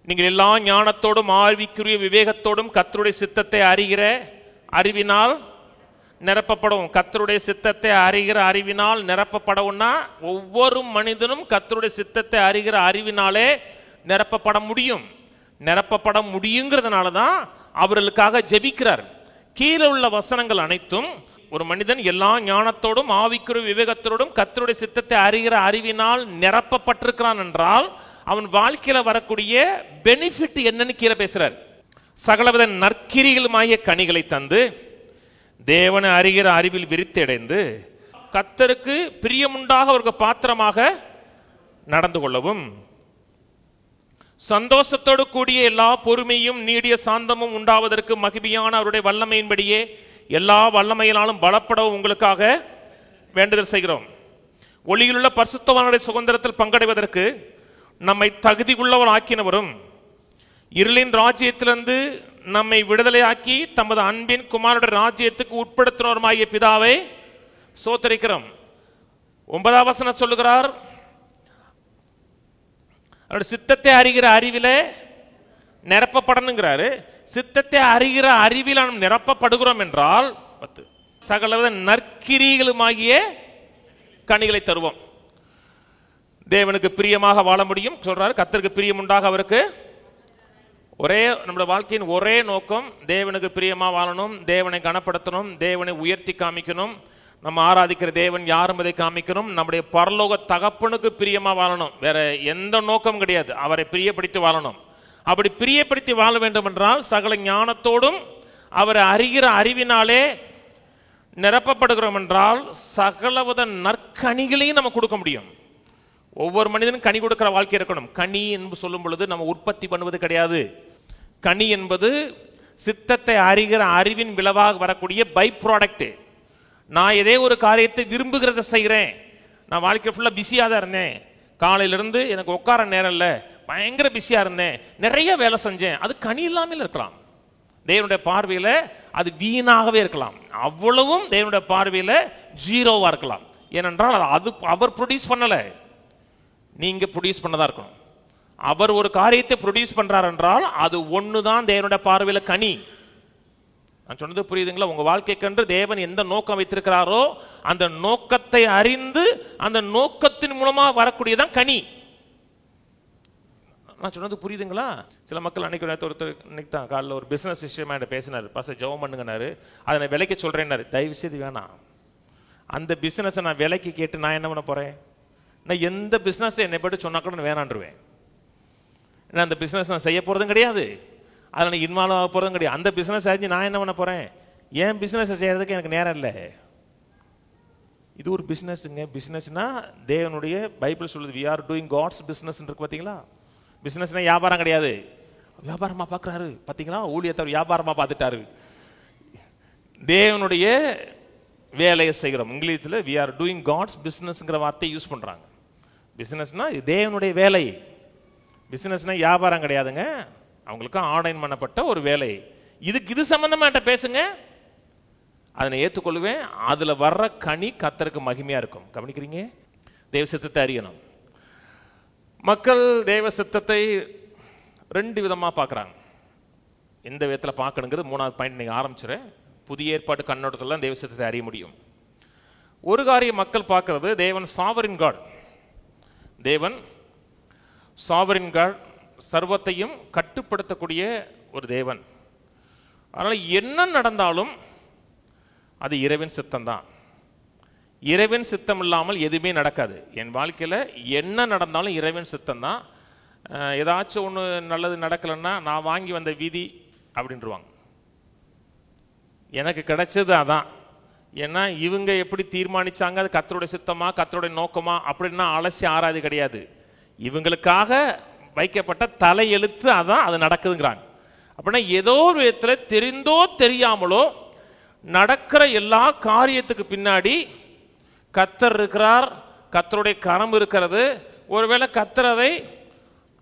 நீங்கள் எல்லா ஞானத்தோடும் ஆவிக்குரிய விவேகத்தோடும் கர்த்தருடைய சித்தத்தை அறிகிற அறிவினால் நிரப்பப்படும். கர்த்தருடைய சித்தத்தை அறிகிற அறிவினால் நிரப்பப்படவும்னா ஒவ்வொரு மனிதனும் கர்த்தருடைய சித்தத்தை அறிகிற அறிவினாலே நிரப்பப்பட முடியும். நிரப்பப்பட முடியுங்கிறதுனால தான் அவர்களுக்காக ஜெபிக்கிறார். கீழே உள்ள வசனங்கள் அனைத்தும் ஒரு மனிதன் எல்லா ஞானத்தோடும் ஆவிக்குரிய விவேகத்தோடும் கர்த்தருடைய சித்தத்தை அறிகிற அறிவினால் நிரப்பப்பட்டிருக்கிறான் என்றால் அவன் வாழ்க்கையில வரக்கூடிய பெனிஃபிட் என்னன்னு கீழே பேசுறார். சகலவித நற்கிரிகளுமாகிய கனிகளை தந்து தேவனை அறிகிற அறிவில் விருத்தடைந்து கர்த்தருக்கு பிரியமுண்டாக அவருக்கு பாத்திரமாக நடந்து கொள்ளவும், சந்தோஷத்தோடு கூடிய எல்லா பொறுமையும் நீடிய சாந்தமும் உண்டாவதற்கு மகிமையான அவருடைய வல்லமையின்படியே எல்லா வல்லமையினாலும் பலப்படவும் உங்களுக்காக வேண்டுதல் செய்கிறோம். ஒளியிலுள்ள பரிசுத்தவானுடைய சுதந்திரத்தில் பங்கடைவதற்கு நம்மை தகுதி உள்ளவர் ஆக்கினவரும் இருளின் ராஜ்யத்திலிருந்து நம்மை விடுதலையாக்கி தமது அன்பின் குமாரனுடைய ராஜ்யத்துக்கு உட்படுத்தினவருமாகிய பிதாவை சோத்தரிக்கிறோம். 9ஆம் வசனம் சொல்லுகிறார், அவருடைய சித்தத்தை அறிகிற அறிவில நிரப்பப்படணுங்கிறாரு. சித்தத்தை அறிகிற அறிவில் நாம் நிரப்பப்படுகிறோம் என்றால் 10 சகலவித நற்கிரிகளுமாகிய கனிகளை தருவோம். தேவனுக்கு பிரியமாக வாழ முடியும் சொல்றாரு. கர்த்தருக்கு பிரியம் உண்டாக அவருக்கு ஒரே நம்முடைய வாழ்க்கையின் ஒரே நோக்கம் தேவனுக்கு பிரியமா வாழணும், தேவனை கனப்படுத்தணும், தேவனை உயர்த்தி காமிக்கணும், நம்ம ஆராதிக்கிற தேவன் யார் என்பதை காமிக்கணும், நம்முடைய பரலோக தகப்பனுக்கு பிரியமா வாழணும். வேற எந்த நோக்கம் கிடையாது, அவரை பிரியப்படுத்தி வாழணும். அப்படி பிரியப்படுத்தி வாழ வேண்டும் என்றால் சகல ஞானத்தோடும் அவரை அறிகிற அறிவினாலே நிரப்பப்படுகிறோம் என்றால் சகலவித நற்கனிகளையும் நம்ம கொடுக்க முடியும். ஒவ்வொரு மனிதனும் கனி கொடுக்கிற வாழ்க்கை இருக்கணும். கனி என்று சொல்லும் பொழுது நம்ம உற்பத்தி பண்ணுவது கிடையாது. கனி என்பது சித்தத்தை அறிகிற அறிவின் விளைவாக வரக்கூடிய பை ப்ராடக்ட். நான் ஏதே ஒரு காரியத்தை விரும்புகிறத செய்கிறேன். நான் வாழ்க்கை ஃபுல்லாக பிஸியாக தான் இருந்தேன், காலையிலிருந்து எனக்கு உட்கார நேரம் இல்லை, பயங்கர பிஸியாக இருந்தேன், நிறைய வேலை செஞ்சேன், அது கனி இல்லாமல் இருக்கலாம். தேவனுடைய பார்வையில் அது வீணாகவே இருக்கலாம். அவ்வளவும் தேவனுடைய பார்வையில் ஜீரோவாக இருக்கலாம். ஏனென்றால் அது அவர் ப்ரொடியூஸ் பண்ணலை, நீங்க ப்ரொடியூஸ் பண்ணதா இருக்கணும். அவர் ஒரு காரியத்தை ப்ரொடியூஸ் பண்றார் என்றால் அது ஒண்ணுதான் தேவனுடைய பார்வையில் கனி. நான் சொன்னது புரியுதுங்களா? உங்க வாழ்க்கைக்கென்று தேவன் எந்த நோக்கம் வைத்திருக்கிறாரோ அந்த நோக்கத்தை அறிந்து அந்த நோக்கத்தின் மூலமா வரக்கூடியதான் கனி. நான் சொன்னது புரியுதுங்களா? சில மக்கள் அன்னைக்கு ஒருத்தர் இன்னைக்கு தான் காலையில் ஒரு பிசினஸ் விஷயமா என்கிட்ட பேசினார். பாஸ்டர் ஜெபம் பண்ணுங்கன்னாரு. அதை நான் விலைக்கு சொல்றேன்னாரு. தயவு செய்து வேணாம், அந்த பிசினஸை நான் விலைக்கு கேட்டு நான் என்ன பண்ண போறேன்? நான் எந்த பிசினஸ் என்னை பற்றி சொன்னா கூட நான் வேணான்றுவேன். நான் அந்த பிசினஸ் நான் செய்ய போறதும் கிடையாது, அதில் நான் இன்வால்வ் ஆக போறதும் கிடையாது. அந்த பிசினஸ் செஞ்சு நான் என்ன பண்ண போறேன்? என் பிசினஸ் செய்யறதுக்கு எனக்கு நேரம் இல்லை. இது ஒரு பிசினஸ்ங்க. பிசினஸ்னா தேவனுடைய பைபிள் சொல்லுது we are doing God's business இருக்கு. பார்த்தீங்களா? பிசினஸ்னா வியாபாரம் கிடையாது. வியாபாரமா பார்க்குறாரு பார்த்தீங்களா? ஊழியத்தை வியாபாரமா பார்த்துட்டாரு. தேவனுடைய வேலையை செய்கிறோம். இங்கிலீஷில் we are doing God's businessங்கிற வார்த்தையை யூஸ் பண்றாங்க. பிசினஸ்னா தேவனுடைய வேலை. பிசினஸ்னா வியாபாரம் கிடையாதுங்க, அவங்களுக்கு ஆர்டைன் பண்ணப்பட்ட ஒரு வேலை. இது சம்பந்தமா என்கிட்ட பேசுங்க, அதை ஏற்றுக்கொள்வேன். அதுல வர்ற கனி கர்த்தருக்கு மகிமையா இருக்கும். கவனிக்கிறீங்க? தேவ சித்தத்தை அறியணும். மக்கள் தேவ சித்தத்தை ரெண்டு விதமா பார்க்குறாங்க. எந்த விதத்தில் பார்க்கணுங்கிறது மூணாவது பாயிண்ட் நீங்க ஆரம்பிச்சுறேன். புதிய ஏற்பாட்டு கண்ணோட்டத்தில் தான் தேவ சித்தத்தை அறிய முடியும். ஒரு காரியம் மக்கள் பார்க்கறது, தேவன் சாவரின் காட். தேவன் சாவரின் காட், சர்வத்தையும் கட்டுப்படுத்தக்கூடிய ஒரு தேவன். அதனால என்ன நடந்தாலும் அது இறைவன் சித்தம் தான். இறைவன் சித்தம் இல்லாமல் எதுவுமே நடக்காது. என் வாழ்க்கையில் என்ன நடந்தாலும் இறைவன் சித்தம் தான். ஏதாச்சும் ஒன்று நல்லது நடக்கலைன்னா நான் வாங்கி வந்த விதி அப்படின்ட்டுருவாங்க. எனக்கு கிடைச்சது அதான். ஏன்னா இவங்க எப்படி தீர்மானிச்சாங்க, அது கர்த்தருடைய சித்தமா கர்த்தருடைய நோக்கமா அப்படின்னா அலசி ஆராய்ச்சி கிடையாது. இவங்களுக்காக வைக்கப்பட்ட தலை எழுத்து அதான் அது நடக்குதுங்கிறாங்க. அப்படின்னா ஏதோ ஒரு விதத்தில் தெரிந்தோ தெரியாமலோ நடக்கிற எல்லா காரியத்துக்கு பின்னாடி கர்த்தர் இருக்கிறார், கர்த்தருடைய கரம் இருக்கிறது. ஒருவேளை கர்த்தர் அதை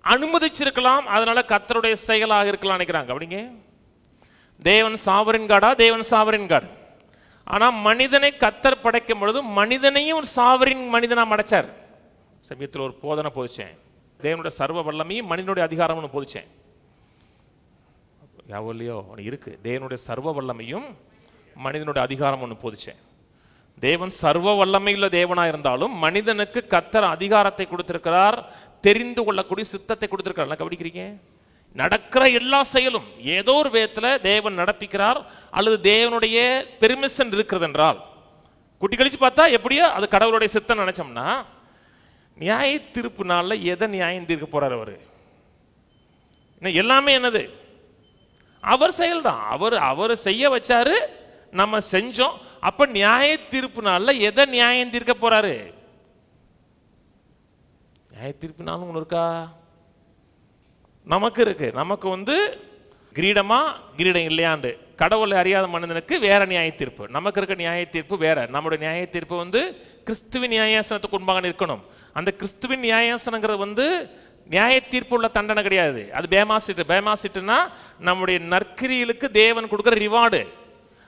அனுமதிச்சிருக்கலாம், அதனால கர்த்தருடைய செயலாக இருக்கலாம் நினைக்கிறாங்க. அப்படிங்க தேவன் சாவரின் காடா? தேவன் சாவரின் காடு. ஆனா மனிதனை கர்த்தர் படைக்கும் பொழுது மனிதனையும் ஒரு சாவரின் மனிதனா படைச்சார். சமயத்தில் ஒரு போதனை போதிச்சேன், தேவனுடைய சர்வ வல்லமையும் மனிதனுடைய அதிகாரம்னு போதிச்சேன். யாவல்லையோ இருக்கு, தேவனுடைய சர்வ வல்லமையும் மனிதனுடைய அதிகாரம் ஒன்று போதிச்சேன். தேவன் சர்வ வல்லமையுள்ள தேவனா இருந்தாலும் மனிதனுக்கு கர்த்தர் அதிகாரத்தை கொடுத்திருக்கிறார், தெரிந்து கொள்ளக்கூடிய சித்தத்தை கொடுத்திருக்கிறார். கவனிக்கிறீங்க? நடக்கிற எல்லா செயலும் ஏதோ ஒரு விதத்தில் தேவன் நடப்பிக்கிறார், அல்லது தேவனுடைய பெர்மிஷன் இருக்கிறது என்றால் குட்டி கழிச்சு பார்த்தா எப்படியோ அது கடவுளுடைய சித்தம் நினைச்சோம்னா, நியாய தீர்ப்பு நாளில் எதை நியாயம் தீர்க்க போறார் அவரு? எல்லாமே என்னது? அவர் செயல் தான். அவர் செய்ய வச்சாரு, நம்ம செஞ்சோம். அப்ப நியாய தீர்ப்பு நாளில் எதை நியாயம் தீர்க்க போறாரு? நியாய தீர்ப்பு நாள் ஒன்று இருக்கா? நமக்கு இருக்கு. நமக்கு கிரீடமா கிரீடம் இல்லையாண்டு கடவுளை அறியாத மனிதனுக்கு வேற நியாய தீர்ப்பு. நமக்கு இருக்க நியாய தீர்ப்பு வேற. நம்முடைய நியாய தீர்ப்பு கிறிஸ்துவின் நியாயாசனத்துக்கு முன்பாக இருக்கணும். அந்த கிறிஸ்துவின் நியாயாசனங்கிறது நியாய தீர்ப்பு உள்ள தண்டனை கிடையாது. அது பேமாசிட்டு. பேமாசிட்டுனா நம்முடைய நற்கிரிகளுக்கு தேவன் கொடுக்கிற ரிவார்டு.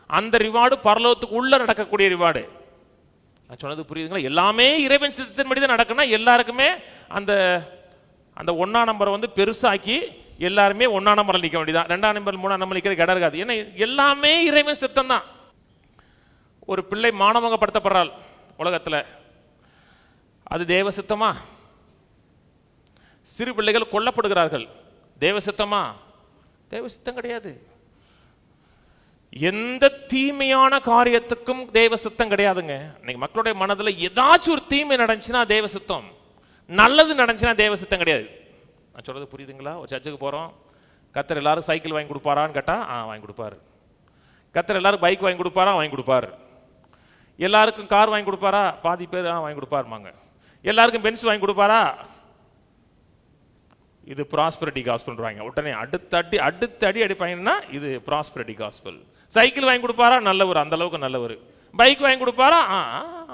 அந்த ரிவார்டு பரலோகத்துக்கு உள்ள நடக்கக்கூடிய ரிவார்டு. நான் சொன்னது புரியுதுங்களா? எல்லாமே இறைவன் சித்தத்தின்படி தான் நடக்குன்னா எல்லாருக்குமே அந்த அந்த 1ஆம் நம்பரை பெருசாக்கி எல்லாருமே 1ஆம் நம்பரில் நிற்க வேண்டியதான். 2ஆம் நம்பர் 3ஆம் நம்பர் நிற்கிற இடம் இருக்காது. ஏன்னா எல்லாமே இறைவன் சித்தம் தான். ஒரு பிள்ளை மானவங்கப்படுத்தப்படுறாள் உலகத்தில், அது தேவ சித்தமா? சிறு பிள்ளைகள் கொல்லப்படுகிறார்கள், தேவ சித்தமா? தேவ சித்தம் கிடையாது. எந்த தீமையான காரியத்துக்கும் தேவ சித்தம் கிடையாதுங்க. இன்னைக்கு மக்களுடைய மனதில் ஏதாச்சும் ஒரு தீமை நடந்துச்சுன்னா தேவ சித்தம், நல்லது நடந்துச்சுன்னா தேவ சித்தம் கிடையாது. நான் சொல்றது புரியுதுங்களா? ஒரு சர்ச்சுக்கு போறோம், கர்த்தர் எல்லாரும் சைக்கிள் வாங்கி கொடுப்பாரான்னு கேட்டா வாங்கி கொடுப்பாரு. கர்த்தர் எல்லாரும் பைக் வாங்கி கொடுப்பாரா? வாங்கி கொடுப்பாரு. எல்லாருக்கும் கார் வாங்கி கொடுப்பாரா? பாதி பேர் வாங்கி கொடுப்பாருமாங்க. எல்லாருக்கும் பென்ஸ் வாங்கி கொடுப்பாரா? இது ப்ராஸ்பரிட்டி காஸ்பல்ன்றாங்க. உடனே அடுத்த அடி அடிப்பாங்கன்னா இது ப்ராஸ்பரிட்டி காஸ்பல். சைக்கிள் வாங்கி கொடுப்பாரா? நல்லவர், அந்த அளவுக்கு நல்லவர். பைக் வாங்கி கொடுப்பாரா?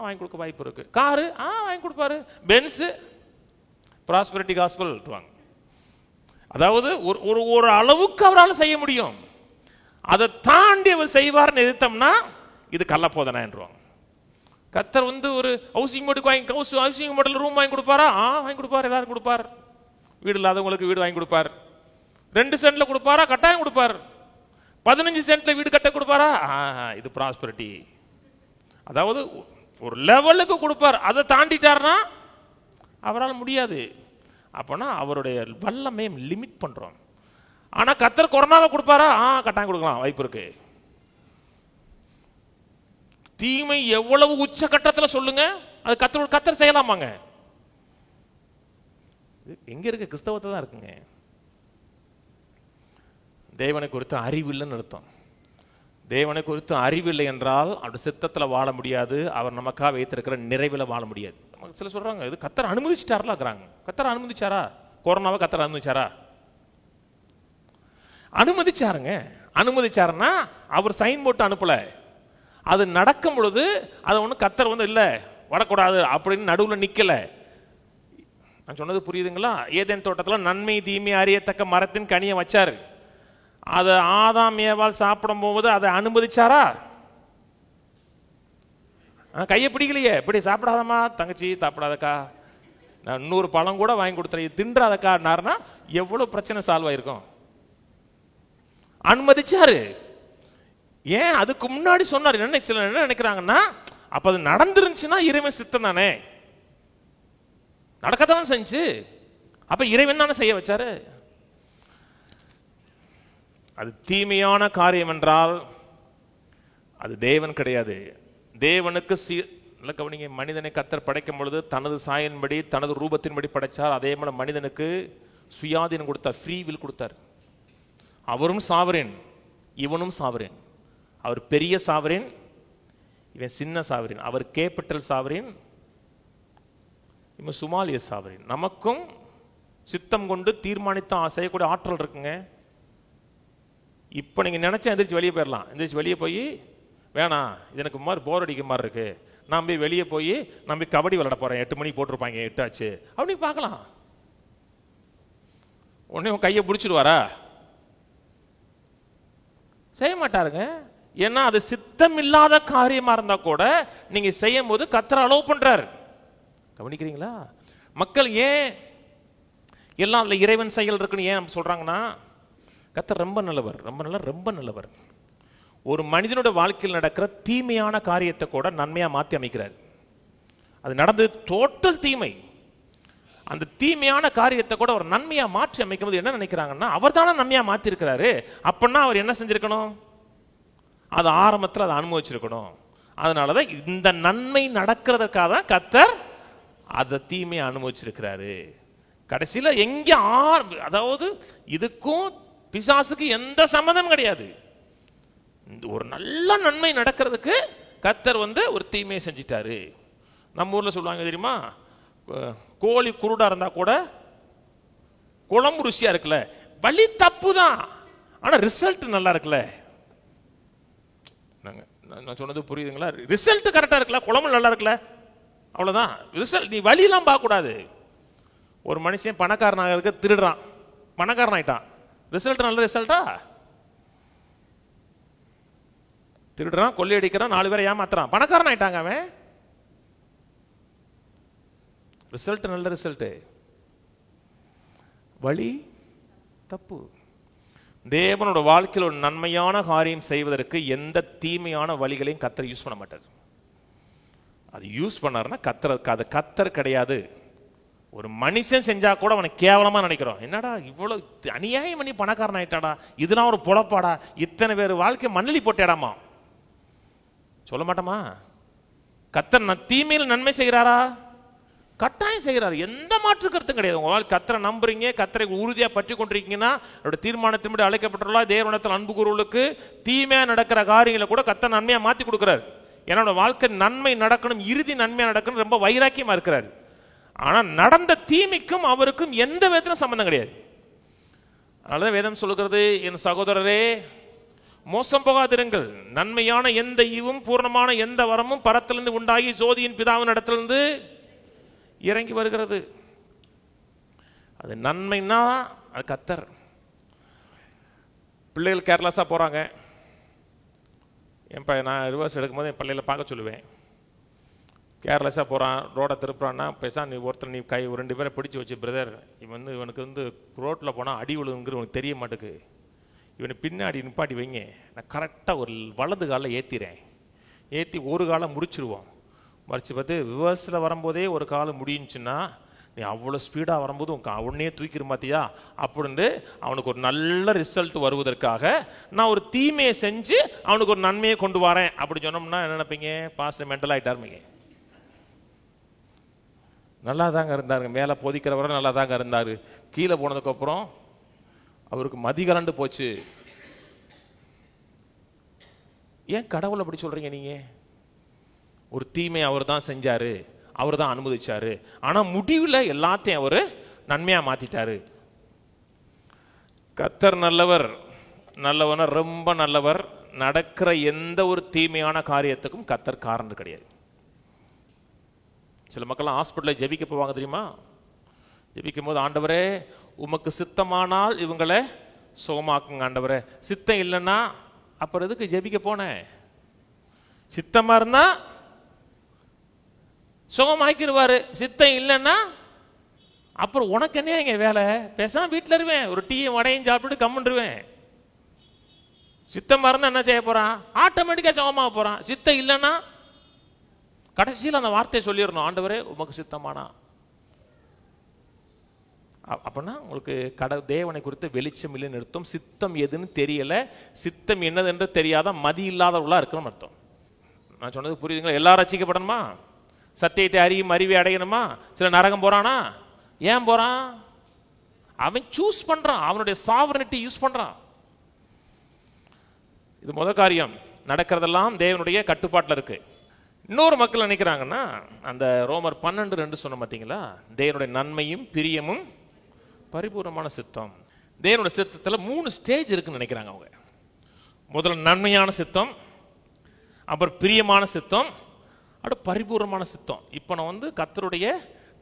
வாங்கி கொடுக்க வாய்ப்பு இருக்கு. காரு வாங்கி கொடுப்பாரு. Benz prosperity gospel. அதாவது ஒரு அளவுக்கு அவரால் செய்ய முடியும். அதை தாண்டி அவர் செய்வார்னு எதிர்த்தோம்னா இது கள்ளப்போதனை என்றுவாங்க. கர்த்தர் ஒரு ஹவுசிங் போர்டுக்கு ரூம் வாங்கி கொடுப்பாரா? வாங்கி கொடுப்பார். எல்லாரும் கொடுப்பார். வீடு இல்லாதவங்களுக்கு வீடு வாங்கி கொடுப்பார். 2 சென்ட்ல கொடுப்பாரா? கட்டாயம் கொடுப்பார். 15 சென்ட்ல வீடு கட்ட கொடுப்பாரா? இது ப்ராஸ்பரிட்டி. அதாவது ஒரு லெவலுக்கு கொடுப்பார். அதை தாண்டிட்டார்னா அவரால் முடியாது. அப்போனா அவருடைய வல்லமை லிமிட் பண்றோம். ஆனா கர்த்தர் கொரோனாவை கொடுப்பாரா? கட்டாயம் கொடுக்கலாம், வாய்ப்பு இருக்கு. தீமை எவ்வளவு உச்சகட்டத்தில் சொல்லுங்க, அது கர்த்தர் செய்யலாமாங்க? எங்க இருக்கு? கிறிஸ்தவத்தை தான் இருக்குங்க. தேவனை குறித்து அறிவு இல்லைன்னு அர்த்தம். தேவனை குறித்து அறிவில்லை என்றால் அவருடைய சித்தத்தில் வாழ முடியாது. அவர் நமக்காக வைத்திருக்கிற நிறைவில் வாழ முடியாது. சில சொல்றாங்க இது கர்த்தர் அனுமதிச்சிட்டாருலாங்கிறாங்க. கர்த்தர் அனுமதிச்சாரா? கொரோனாவை கர்த்தர் அனுமதிச்சாரா? அனுமதிச்சாருங்க. அனுமதிச்சாருன்னா அவர் சைன் போட்டு அனுப்பல. அது நடக்கும் பொழுது அதை ஒன்றும் கர்த்தர் இல்லை வரக்கூடாது அப்படின்னு நடுவில் நிக்கல. நான் சொன்னது புரியுதுங்களா? ஏதேன் தோட்டத்தில் நன்மை தீமை அறியத்தக்க மரத்தின் கனியை வச்சாரு. அதை ஆதாம் ஏவாள் சாப்பிடும் போது அதை அனுமதிச்சாரா? கையை பிடிக்கலையே, இப்படி சாப்பிடாதம்மா தங்கச்சி, சாப்பிடாதக்கா, நான் 100 பழம் கூட வாங்கி கொடுத்துறேன், தின்றாதக்காருனா எவ்வளவு பிரச்சனை சால்வ் ஆயிருக்கும். அனுமதிச்சாரு. ஏன்? அதுக்கு முன்னாடி சொன்னார். என்ன நினைக்கிறாங்கன்னா, அப்ப அது நடந்துருந்துச்சுன்னா இறைவன் சித்தம் தானே, நடக்கத்தான் செஞ்சு. அப்ப இறைவன் தானே செய்ய வச்சாரு. அது தீமையான காரியம் என்றால் அது தேவன் கிடையாது. தேவனுக்கு கவனிங்க, மனிதனை கர்த்தர் படைக்கும் பொழுது தனது சாயலின்படி தனது ரூபத்தின்படி படைச்சார். அதே போல மனிதனுக்கு சுயாதீனம் கொடுத்தார், ஃப்ரீ வில் கொடுத்தார். அவரும் சாவரேன், இவனும் சாவரேன். அவர் பெரிய சாவரேன், இவன் சின்ன சாவரேன். அவர் கேபிட்டல் சாவரேன், இவன் சுமாலிய சாவரேன். நமக்கும் சித்தம் கொண்டு தீர்மானித்த செய்யக்கூடிய ஆற்றல் இருக்குங்க. இப்போ நீங்கள் நினச்சா எந்திரிச்சு வெளியே போயிடலாம். எந்திரிச்சு வெளியே போய் வேணாம், இது எனக்கு மாதிரி போர் அடிக்க மாதிரி இருக்கு, நான் போய் வெளியே போய் நான் போய் கபடி விளையாட போகிறேன், 8 மணிக்கு போட்டிருப்பாங்க, 8 ஆச்சு அப்படின்னு பார்க்கலாம். உடனே உன் கையை பிடிச்சிடுவாரா? செய்ய மாட்டாருங்க. ஏன்னா அது சித்தம் இல்லாத காரியமாக இருந்தால் கூட நீங்கள் செய்யும் போது கர்த்தர் அலோவ் பண்ணுறாரு. கவனிக்கிறீங்களா? மக்கள் ஏன் எல்லாம் அதில் இறைவன் செயல் இருக்குன்னு ஏன் சொல்கிறாங்கன்னா, கர்த்தர் ரொம்ப நல்லவர், ரொம்ப நல்லவர். ஒரு மனிதனுடைய வாழ்க்கையில் நடக்கிற தீமையான காரியத்தை கூட நன்மையாக மாற்றி அமைக்கிறார். அது நடந்தது டோட்டல் தீமை. அந்த தீமையான காரியத்தை கூட அவர் நன்மையாக மாற்றி அமைக்கும் போது என்ன நினைக்கிறாங்கன்னா, அவர் தானே நன்மையாக மாற்றி இருக்கிறாரு, அப்படின்னா அவர் என்ன செஞ்சிருக்கணும்? அது ஆரம்பத்தில் அதை அனுபவிச்சிருக்கணும். அதனாலதான் இந்த நன்மை நடக்கிறதுக்காக தான் கர்த்தர் அதை தீமையை அனுபவிச்சிருக்கிறாரு. கடைசியில் எங்க அதாவது இதுக்கும் பிசாசுக்கு எந்த சம்மதம் கிடையாது. ஒரு நல்ல நன்மை நடக்கிறதுக்கு கர்த்தர் ஒரு தீமையை செஞ்சிட்டாரு. நம்ம ஊர்ல சொல்லுவாங்க தெரியுமா, கோழி குருடா இருந்தா கூட குழம்பு ருசியா இருக்குல்ல, வழி தப்பு தான், ஆனா ரிசல்ட் நல்லா இருக்குல்ல. நான் சொன்னது புரியுதுங்களா? ரிசல்ட் கரெக்டா இருக்குல்ல, குழம்பு நல்லா இருக்குல்ல, அவ்வளவுதான் ரிசல்ட். நீ வழியெல்லாம் பார்க்க கூடாது. ஒரு மனுஷன் பணக்காரனாக இருக்க திருடுறான், பணக்காரன் ஆயிட்டான், ரிசல்ட் நல்ல ரிசல்ட்டா? திருடுறான், கொள்ளையடிக்கிறான், 4 பேரை ஏமாத்துறான், பணக்காரன் ஆயிட்டாங்க அவன், ரிசல்ட் நல்ல ரிசல்ட், வழி தப்பு. தேவனோட வாழ்க்கையில் ஒரு நன்மையான காரியம் செய்வதற்கு எந்த தீமையான வழிகளையும் கர்த்தர் யூஸ் பண்ண மாட்டார். அது யூஸ் பண்ணாருன்னா அது கர்த்தர் கிடையாது. ஒரு மனுஷன் செஞ்சா கூட அவனை கேவலமா நினைக்கிறோம். என்னடா இவ்வளவு அநியாயம் பண்ணி பணக்காரன் ஆயிட்டாடா, இதெல்லாம் ஒரு பொழப்பாடா, இத்தனை பேர் வாழ்க்கை மண்ணலி போட்டேடாமா சொல்ல மாட்டோமா? கர்த்தர் தீமையில் நன்மை செய்கிறாரா? கட்டாயம் செய்கிறார். எந்த மாற்று கருத்தும் கிடையாது. உங்களால் கர்த்தரை நம்புறீங்க, கர்த்தரை உறுதியாக பற்றி கொண்டிருக்கீங்கன்னா, அவருடைய தீர்மானத்தின்படி அழைக்கப்பட்டுள்ள தேவனிடத்தில் அன்பு கூறுவர்களுக்கு தீமையா நடக்கிற காரியங்களை கூட கர்த்தர் நன்மையா மாற்றி கொடுக்கிறார். என்னோட வாழ்க்கை நன்மை நடக்கணும், இறுதி நன்மையா நடக்கணும், ரொம்ப வைராக்கியமா இருக்கிறார். ஆனா நடந்த தீமைக்கும் அவருக்கும் எந்த விதத்திலும் சம்பந்தம் கிடையாது. அதனால வேதம் சொல்லுகிறது, என் சகோதரரே மோசம் போகாதிருங்கள், நன்மையான எந்த ஈவும் பூர்ணமான எந்த வரமும் பரத்திலிருந்து உண்டாகி ஜோதியின் பிதாவின் இடத்திலிருந்து இறங்கி வருகிறது. அது நன்மைன்னா அது கர்த்தர். பிள்ளைகள் கேர்லெஸ்ஸா போறாங்க. என் பையன் நான் ரிவர்ஸ் எடுக்கும்போது என் பிள்ளைகளை பார்க்க சொல்லுவேன். கேர்லெஸ்ஸாக போகிறான், ரோடை திருப்புறான்னா நீ ஒருத்தர் நீ கை 2 பேரை பிடிச்சி வச்சு, பிரதர் இவனுக்கு ரோட்டில் போனால் அடி விழுங்குறது உனக்கு தெரிய மாட்டேக்கு, இவனை பின்னாடி நிப்பாட்டி வைங்க, நான் கரெக்டாக ஒரு வலது காலில் ஏற்றிறேன், ஏற்றி ஒரு காலை முடிச்சிருவோம், மறிச்சு பார்த்து ரிவர்ஸில் வரும்போதே ஒரு காலை முடிஞ்சுன்னா நீ அவ்வளோ ஸ்பீடாக வரும்போது உடனே தூக்கிற மாத்தியா அப்படின்ட்டு அவனுக்கு ஒரு நல்ல ரிசல்ட் வருவதற்காக நான் ஒரு தீமையை செஞ்சு அவனுக்கு ஒரு நன்மையை கொண்டு வரேன் அப்படி சொன்னோம்னா என்ன நினைப்பீங்க? பாஸ்டர் மென்டல் ஆகிட்டாருமீங்க. நல்லா தாங்க இருந்தாருங்க, மேலே போதிக்கிறவரை நல்லா தாங்க இருந்தார், கீழே போனதுக்கப்புறம் அவருக்கு மதிகலண்டு போச்சு. ஏன் கடவுளை அப்படி சொல்றீங்க நீங்க? ஒரு தீமை அவர் தான் செஞ்சாரு, அவர் தான் அனுமதிச்சாரு, ஆனா முடிவில் எல்லாத்தையும் அவர் நன்மையா மாத்திட்டாரு. கர்த்தர் நல்லவர், நல்லவன ரொம்ப நல்லவர். நடக்கிற எந்த ஒரு தீமையான காரியத்துக்கும் கர்த்தர் காரணம் கிடையாது. சில மக்கள் ஹாஸ்பிட்டலில் ஜெபிக்க போவாங்க தெரியுமா? ஜெபிக்கும் போது, ஆண்டவரே உமக்கு சித்தமானால் இவங்களை சுகமாக்குங்க ஆண்டவரே, சித்தம் இல்லைன்னா அப்புறம் எதுக்கு ஜெபிக்க போனேன்? சித்தமா இருந்தா சுகமாக்கிடுவாரு, சித்தம் இல்லைன்னா அப்புறம் உனக்கு என்ன இங்க வேலை? பேசாம வீட்டில் இருவேன், ஒரு டீயும் வடையும் சாப்பிட்டு கம்முன்றுவேன். சித்தமா இருந்தா என்ன செய்ய போறான்? ஆட்டோமேட்டிக்கா சுகமாக போறான். சித்தம் இல்லைன்னா கடைசியில் அந்த வார்த்தையை சொல்லிடணும், ஆண்டவரே உமக்கு சித்தமானா. அப்படின்னா உங்களுக்கு தேவனை குறித்து வெளிச்சம் இல்லைன்னு அர்த்தம். சித்தம் எதுன்னு தெரியல, சித்தம் என்னது என்று தெரியாத மதி இல்லாதவர்களா இருக்கணும் அர்த்தம். நான் சொன்னது புரியுதுங்களா? எல்லாரும் ரட்சிக்கப்படணுமா? சத்தியத்தை அறியும் அறிவை அடையணுமா? சில நரகம் போறானா? ஏன் போறான்? அவன் சூஸ் பண்றான், அவனுடைய சாவரனிட்டி யூஸ் பண்றான். இது முதல் காரியம். நடக்கிறதெல்லாம் தேவனுடைய கட்டுப்பாட்டில் இருக்கு. இன்னொரு மக்கள் நினைக்கிறாங்கன்னா, அந்த ரோமர் 12:2 சொன்ன பார்த்தீங்களா, தேவனுடைய நன்மையும் பிரியமும் பரிபூர்ணமான சித்தம். தேவனுடைய சித்தத்தில் 3 ஸ்டேஜ் இருக்குன்னு நினைக்கிறாங்க அவங்க. முதல்ல நன்மையான சித்தம், அப்புறம் பிரியமான சித்தம், அடுத்து பரிபூர்ணமான சித்தம். இப்போ நான் கர்த்தருடைய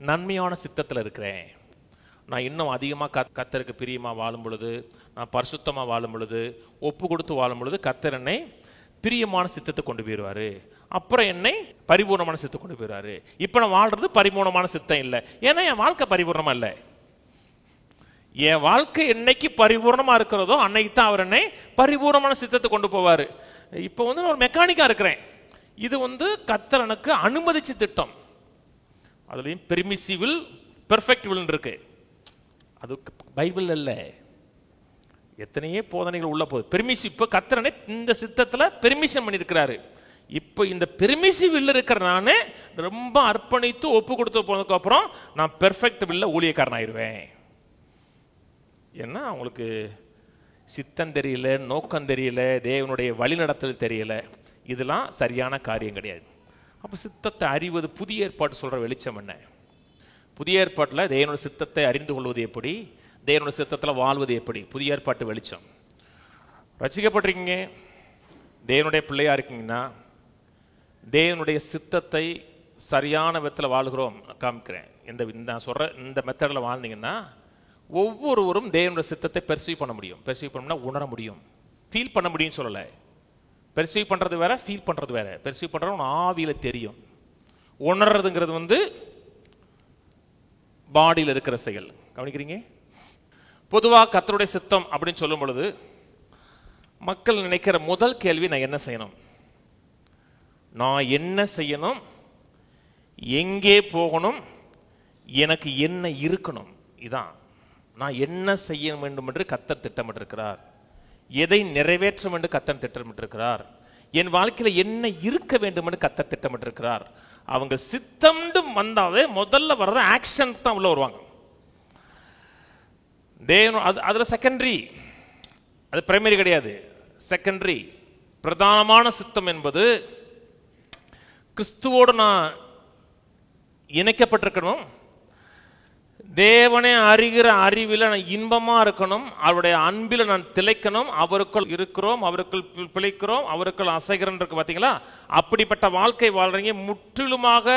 நன்மையான சித்தத்தில் இருக்கிறேன். நான் இன்னும் அதிகமாக கர்த்தருக்கு பிரியமாக வாழும் பொழுது, நான் பரிசுத்தமாக வாழும் பொழுது, ஒப்பு கொடுத்து வாழும் பொழுது கர்த்தர் என்னை பிரியமான சித்தத்தை கொண்டு போயிடுவாரு. அப்புறம் என்னை பரிபூர்ணமான சித்தத்தை கொண்டு போயிடுவாரு. இப்போ நான் வாழ்றது பரிபூர்ணமான சித்தம் இல்லை, ஏன்னா என் வாழ்க்கை பரிபூர்ணமா இல்லை. என் வாழ்க்கை என்னைக்கு பரிபூர்ணமா இருக்கிறதோ அன்னைக்கு தான் அவர் என்னை பரிபூர்ணமான சித்தத்தை கொண்டு போவாரு. இப்போ நான் ஒரு மெக்கானிக்கா இருக்கிறேன். இது கர்த்தர் எனக்கு அனுமதிச்ச திட்டம். அதுலயும் பெர்மிசிபிள், பெர்ஃபெக்ட் வில் இருக்கு. அது பைபிள் அல்ல, எத்தனையே போதனைகள் உள்ள போகுது. பெர்மிசிவ், இப்போ கர்த்தர் இந்த சித்தத்தில் பெர்மிஷன் பண்ணியிருக்கிறாரு. இப்போ இந்த பெர்மிசிவ் வில் இருக்கிற நான் ரொம்ப அர்ப்பணித்து ஒப்பு கொடுத்து போனதுக்கு அப்புறம் நான் பெர்ஃபெக்ட் வில்ல ஊழியக்காரன் ஆயிடுவேன். ஏன்னா அவங்களுக்கு சித்தம் தெரியல, நோக்கம் தெரியல, தேவனுடைய வழிநடத்தல் தெரியல. இதெல்லாம் சரியான காரியம் கிடையாது. அப்போ சித்தத்தை அறிவது புதிய ஏற்பாடு சொல்ற வெளிச்சம் என்ன? புதிய ஏற்பாட்டில் தேவனுடைய சித்தத்தை அறிந்து கொள்வது எப்படி, தேவனுடைய சித்தத்தில் வாழ்வது எப்படி? புதிய ஏற்பாட்டு வெளிச்சம். ரட்சிக்கப்பட்டிருக்கீங்க, தேவனுடைய பிள்ளையா இருக்கீங்கன்னா, தேவனுடைய சித்தத்தை சரியான விதத்தில் வாழுகிறோம் காமிக்கிறேன். நான் சொல்ற இந்த மெத்தடில் வாழ்ந்தீங்கன்னா ஒவ்வொருவரும் தேவனுடைய சித்தத்தை பெர்சீவ் பண்ண முடியும். பெர்சீவ் பண்ணா உணர முடியும், ஃபீல் பண்ண முடியும் சொல்லலை. பெர்சீவ் பண்றது வேற, ஃபீல் பண்றது வேற. பெர்சீவ் பண்றது ஆவியில தெரியும், உணர்றதுங்கிறது பாடியில் இருக்கிற செயல். கவனிக்கிறீங்க? பொதுவாக கர்த்தருடைய சித்தம் அப்படின்னு சொல்லும் பொழுது மக்கள் நினைக்கிற முதல் கேள்வி, நான் என்ன செய்யணும், நான் என்ன செய்யணும், எங்கே போகணும், எனக்கு என்ன இருக்கணும். இதான் நான் என்ன செய்ய வேண்டும் என்று கர்த்தர் திட்டமிட்டிருக்கிறார், எதை நிறைவேற்றும் என்று கர்த்தர் திட்டமிட்டிருக்கிறார், என் வாழ்க்கையில் என்ன இருக்க வேண்டும் என்று கர்த்தர் திட்டமிட்டிருக்கிறார். அவங்க சித்தம் வந்தாவே முதல்ல வர்றது ஆக்ஷன் தான் உள்ள வருவாங்க. அதுல செகண்டரி, அது பிரைமரி கிடையாது, செகண்டரி. பிரதானமான சித்தம் என்பது கிறிஸ்துவோடு நான் இணைக்கப்பட்டிருக்கணும், தேவனை அறிகிற அறிவில் நான் இன்பமா இருக்கணும், அவருடைய அன்பில் நான் திளைக்கணும். அவருக்குள் இருக்கிறோம், அவருக்குள் பிழைக்கிறோம், அவருக்குள் அசைகிறோம் இருக்கு பார்த்தீங்களா? அப்படிப்பட்ட வாழ்க்கை வாழ்றீங்க. முற்றிலுமாக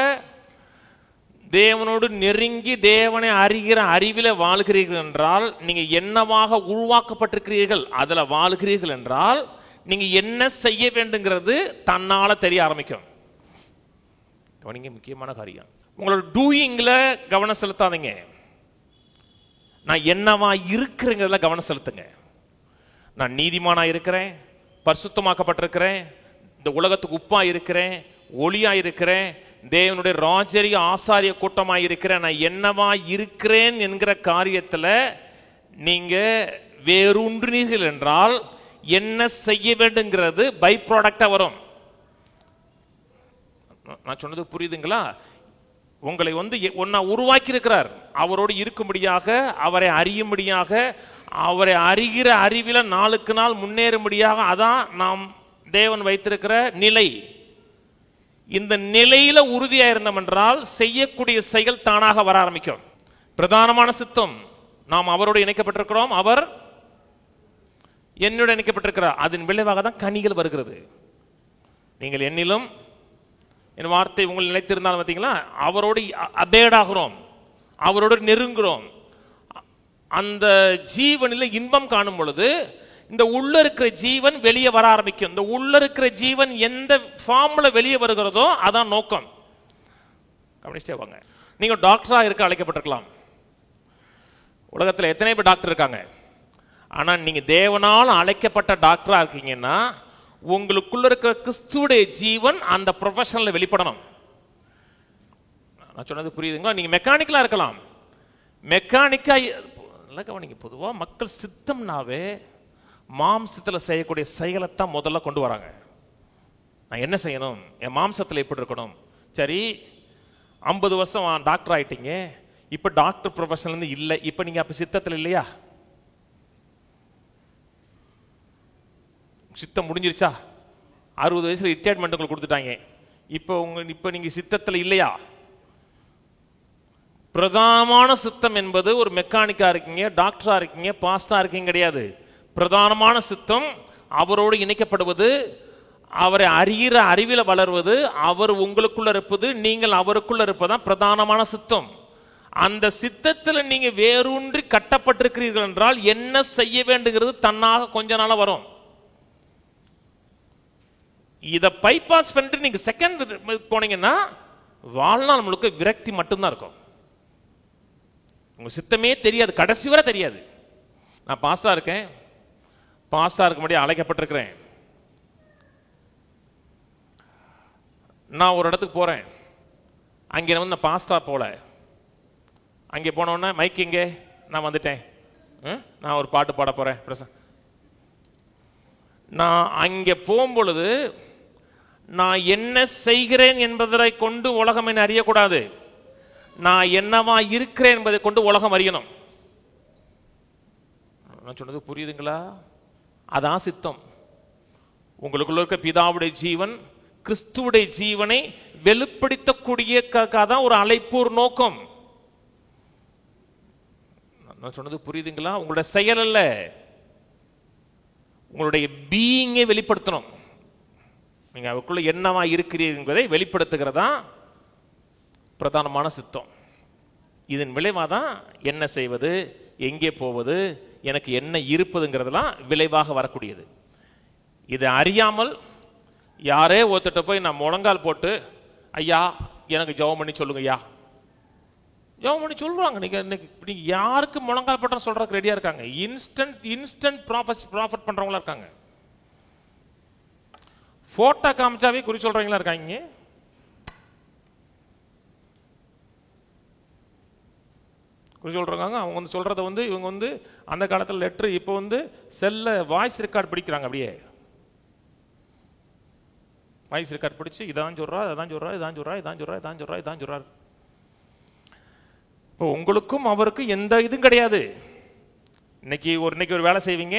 தேவனோடு நெருங்கி தேவனை அறிகிற அறிவில் வாழ்கிறீர்கள் என்றால், நீங்க என்னவாக உருவாக்கப்பட்டிருக்கிறீர்கள் அதுல வாழ்கிறீர்கள் என்றால், நீங்க என்ன செய்ய வேண்டுங்கிறது தன்னால தெரிய ஆரம்பிக்கும். கவனிங்க, முக்கியமான காரியம். உங்களோட டூயிங்ல கவனம் செலுத்தாதீங்க, நான் என்னவா இருக்கிறேங்கிறதுல கவனம் செலுத்துங்க. நான் நீதிமானா இருக்கிறேன், பரிசுத்தமாக்கப்பட்டிருக்கிறேன், இந்த உலகத்துக்கு உப்பா இருக்கிறேன், ஒளியா இருக்கிறேன், தேவனுடைய ராஜரிய ஆசாரிய கூட்டமாக இருக்கிறேன். நான் என்னவா இருக்கிறேன் என்கிற காரியத்தில் நீங்க வேரூன்றினீர்கள் என்றால் என்ன செய்ய வேண்டுங்கிறது பை ப்ராடக்டா வரும். நான் சொன்னது புரியுதுங்களா? உங்களை ஒன்னா உருவாக்கி இருக்கிறார், அவரோடு இருக்கும்படியாக, அவரை அறியும்படியாக, அவரை அறிகிற அறிவில நாளுக்கு நாள் முன்னேறும்படியாக. அதான் நாம் தேவன் வைத்திருக்கிற நிலை. இந்த நிலையில உறுதியா இருந்தோம் என்றால் செய்யக்கூடிய செயல் தானாக வர ஆரம்பிக்கும். பிரதானமான சித்தம், நாம் அவரோடு இணைக்கப்பட்டிருக்கிறோம், அவர் என்னோடு இணைக்கப்பட்டிருக்கிறார். அதன் விளைவாக தான் கனிகள் வருகிறது. நீங்கள் என்னிலும் என் வார்த்தை உங்கள் நிலைத்திருந்தாலும் பார்த்தீங்களா, அவரோடு அபேடாகிறோம், அவரோடு நெருங்குறோம். அந்த ஜீவனில் இன்பம் காணும் பொழுது இந்த உள்ள இருக்கிற ஜீவன் வெளியே வர ஆரம்பிக்கும். இந்த உள்ள இருக்கிற ஜீவன் எந்த ஃபார்ம்ல வெளியே வருகிறதோ அதான் நோக்கம். கவனிச்சே வாங்க. நீங்க டாக்டரா இருக்க அழைக்கப்பட்டிருக்கலாம். உலகத்தில் எத்தனை பேர் டாக்டர் இருக்காங்க? ஆனா நீங்க தேவனால் அழைக்கப்பட்ட டாக்டரா இருக்கீங்கன்னா உங்களுக்குள்ள இருக்கிற கிறிஸ்துவுடைய ஜீவன் அந்த ப்ரொஃபஷனல்ல வெளிப்படணும். நான் சொன்னது புரியுதுங்களா? நீங்க மெக்கானிக்கலா இருக்கலாம். மெக்கானிக்கா கவனிங்க, பொதுவா மக்கள் சித்தம்னாவே மாம்சத்தில் செய்யக்கூடிய செயலைத்தான் முதல்ல கொண்டு வராங்க. நான் என்ன செய்யணும், என் மாம்சத்தில் எப்படி இருக்கணும். சரி, 50 வருஷம் டாக்டர் ஆயிட்டீங்க, இப்ப டாக்டர் ப்ரொஃபஷனல் இல்லை, இப்ப நீங்க அப்ப சித்தத்தில் இல்லையா? சித்தம் முடிஞ்சிருச்சா? 60 வயசுல ரிட்டையர்மெண்ட் உங்களுக்கு கொடுத்துட்டாங்க, இப்ப நீங்க சித்தத்தில் இல்லையா? பிரதானமான சித்தம் என்பது ஒரு மெக்கானிக்கா இருக்கீங்க, டாக்டரா இருக்கீங்க, பாஸ்டா இருக்கீங்க கிடையாது. பிரதானமான சித்தம் அவரோடு இணைக்கப்படுவது, அவரை அறிகிற அறிவில வளர்வது, அவர் உங்களுக்குள்ள இருப்பது, நீங்கள் அவருக்குள்ள இருப்பதுதான் பிரதானமான சித்தம். அந்த சித்தத்தில் நீங்க வேரூன்றி கட்டப்பட்டிருக்கிறீர்கள் என்றால் என்ன செய்ய வேண்டுங்கிறது தன்னாக கொஞ்ச நாள வரும். இதை பைபாஸ் பண்ணிட்டு நீங்க செகண்ட் போனீங்கன்னா வாழ்நாள் முழுக்க விரக்தி மட்டும்தான் இருக்கும். உங்க சித்தமே தெரியாது, கடைசி வரை தெரியாது. நான் பாஸ்டா இருக்கேன், பாஸ்டா இருக்க முடியாது அழைக்கப்பட்டிருக்கிறேன். நான் ஒரு இடத்துக்கு போறேன், அங்கே வந்து நான் பாஸ்டா போல, அங்கே போனோன்னா மைக் இங்கே நான் வந்துட்டேன், நான் ஒரு பாட்டு பாட போறேன். நான் அங்கே போகும்பொழுது நான் என்ன செய்கிறேன் என்பதை கொண்டு உலகம் என்ன அறியக்கூடாது, நான் என்னவா இருக்கிறேன் என்பதை கொண்டு உலகம் அறியணும். நான் சொன்னது புரியுதுங்களா? அதான் சித்தம். உங்களுக்குள்ள இருக்க பிதாவுடைய ஜீவன் கிறிஸ்துவுடைய ஜீவனை வெளிப்படுத்தக்கூடிய தான் ஒரு அழைப்பு, ஒரு நோக்கம். நான் சொன்னது புரியுதுங்களா? உங்களுடைய செயல் அல்ல, உங்களுடைய பீயிங்கை வெளிப்படுத்தணும். நீங்க அவருக்குள்ள என்னவா இருக்கிறீர்கள் என்பதை வெளிப்படுத்துகிறதா பிரதானமான சித்தம். இதன் விளைவாதான் என்ன செய்வது, எங்கே போவது, எனக்கு என்ன இருப்பதுங்கிறதுலாம் விளைவாக வரக்கூடியது. இதை அறியாமல் யாரே ஒருத்தட்ட போய் நான் முழங்கால் போட்டு ஐயா எனக்கு ஜெபம் பண்ணி சொல்லுங்க ஐயா, ஜெபம் பண்ணி சொல்றாங்க. நீங்க யாருக்கு முழங்கால் போட்ட சொல்றதுக்கு ரெடியா இருக்காங்க. இன்ஸ்டன்ட் ப்ராஃபட் பண்றவங்களா இருக்காங்க. போட்டோ காமிச்சாவே குறி சொல்றவங்களா இருக்காங்க. குறி சொல்றாங்க. அவங்க வந்து சொல்றத வந்து இவங்க வந்து அந்த காலத்தில் லெட்டர், இப்போ வந்து செல்ல வாய்ஸ் ரெக்கார்ட் பிடிக்கிறாங்க. அப்படியே வாய்ஸ் ரெக்கார்ட் பிடிச்சு இதான் சொல்றா, அதான் சொல்றா, இதான் சொல்றா, இதான் சொல்றா, இதான் சொல்றா, இதான் சொல்றாரு. இப்போ உங்களுக்கும் அவருக்கும் எந்த இதுவும் கிடையாது. இன்னைக்கு ஒரு வேலை செய்வீங்க,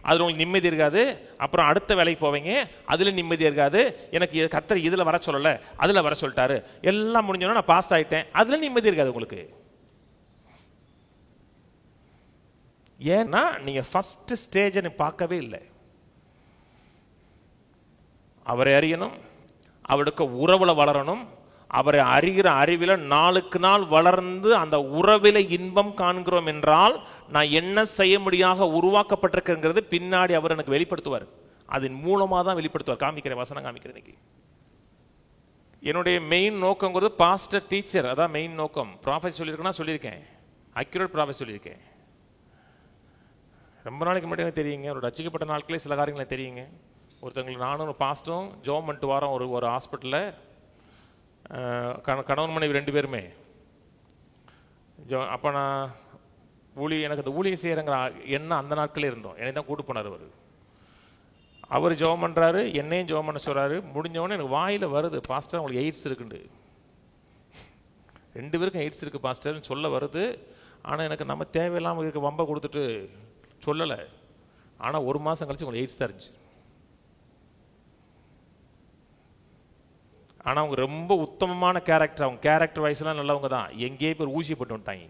அதுல உங்களுக்கு நிம்மதி இருக்காது. அப்புறம் அடுத்த வேலைக்கு போவீங்க, அதுல நிம்மதி இருக்காது. எனக்கு கர்த்தர் இதுல வர சொல்லல, அதுல வர சொல்லிட்டாரு, எல்லாம் முடிஞ்சோன்னா நான் பாஸ் ஆயிட்டேன், அதுல நிம்மதி இருக்காது உங்களுக்கு. ஏன்னா நீங்க ஃபர்ஸ்ட் ஸ்டேஜை பார்க்கவே இல்லை. அவரை அறியணும், அவருக்கு உறவுல வளரணும், அவரை அறிகிற அறிவில நாளுக்கு நாள் வளர்ந்து அந்த உறவில இன்பம் காண்கிறோம் என்றால் நான் என்ன செய்ய முடியாக உருவாக்கப்பட்டிருக்கிறது பின்னாடி அவர் எனக்கு வெளிப்படுத்துவார். அதன் மூலமா தான் வெளிப்படுத்துவார். காமிக்கிற வசனம் காமிக்கிறேன். இன்னைக்கு என்னுடைய மெயின் நோக்கங்கிறது பாஸ்டர் டீச்சர், அதான் மெயின் நோக்கம். ப்ராஃபெட் சொல்லியிருக்கேன்னா சொல்லியிருக்கேன், அக்யூரேட் ப்ராஃபெட் சொல்லியிருக்கேன். ரொம்ப நாளைக்கு முன்னாடி எனக்கு தெரியுங்க, ஒரு ரசிக்கப்பட்ட நாட்களே சில காரியங்களை தெரியுங்க. ஒருத்தங்களுக்கு நானும் ஒரு பாஸ்டரும் ஜோம் பண்ணிட்டு வாரம் ஒரு ஹாஸ்பிட்டலில் கணவன் மனைவி 2 பேருமே அப்போ நான் எனக்கு அந்த ஊழியம் செய்கிறங்கிற என்ன அந்த நாட்களே இருந்தோம். என்னை தான் கூட்டு போனார் அவர் ஜெபம் பண்ணுறாரு, என்னையும் ஜெபம் பண்ண சொல்கிறாரு. முடிஞ்சவொடனே எனக்கு வாயில் வருது, பாஸ்டர் உங்களுக்கு எய்ட்ஸ் இருக்குண்டு. 2 பேருக்கும் எய்ட்ஸ் இருக்குது பாஸ்டர்னு சொல்ல வருது. ஆனால் எனக்கு நம்ம தேவையில்லாமல் இதுக்கு வம்பை கொடுத்துட்டு சொல்லலை. ஆனால் 1 மாதம் கழிச்சு உங்களுக்கு எய்ட்ஸ் தான் இருந்துச்சு. ஆனால் அவங்க ரொம்ப உத்தமமான கேரக்டர், அவங்க கேரக்டர் வைஸ்லாம் நல்லவங்க தான். எங்கேயே போய் ஊசி போட்டு வந்துட்டாங்க.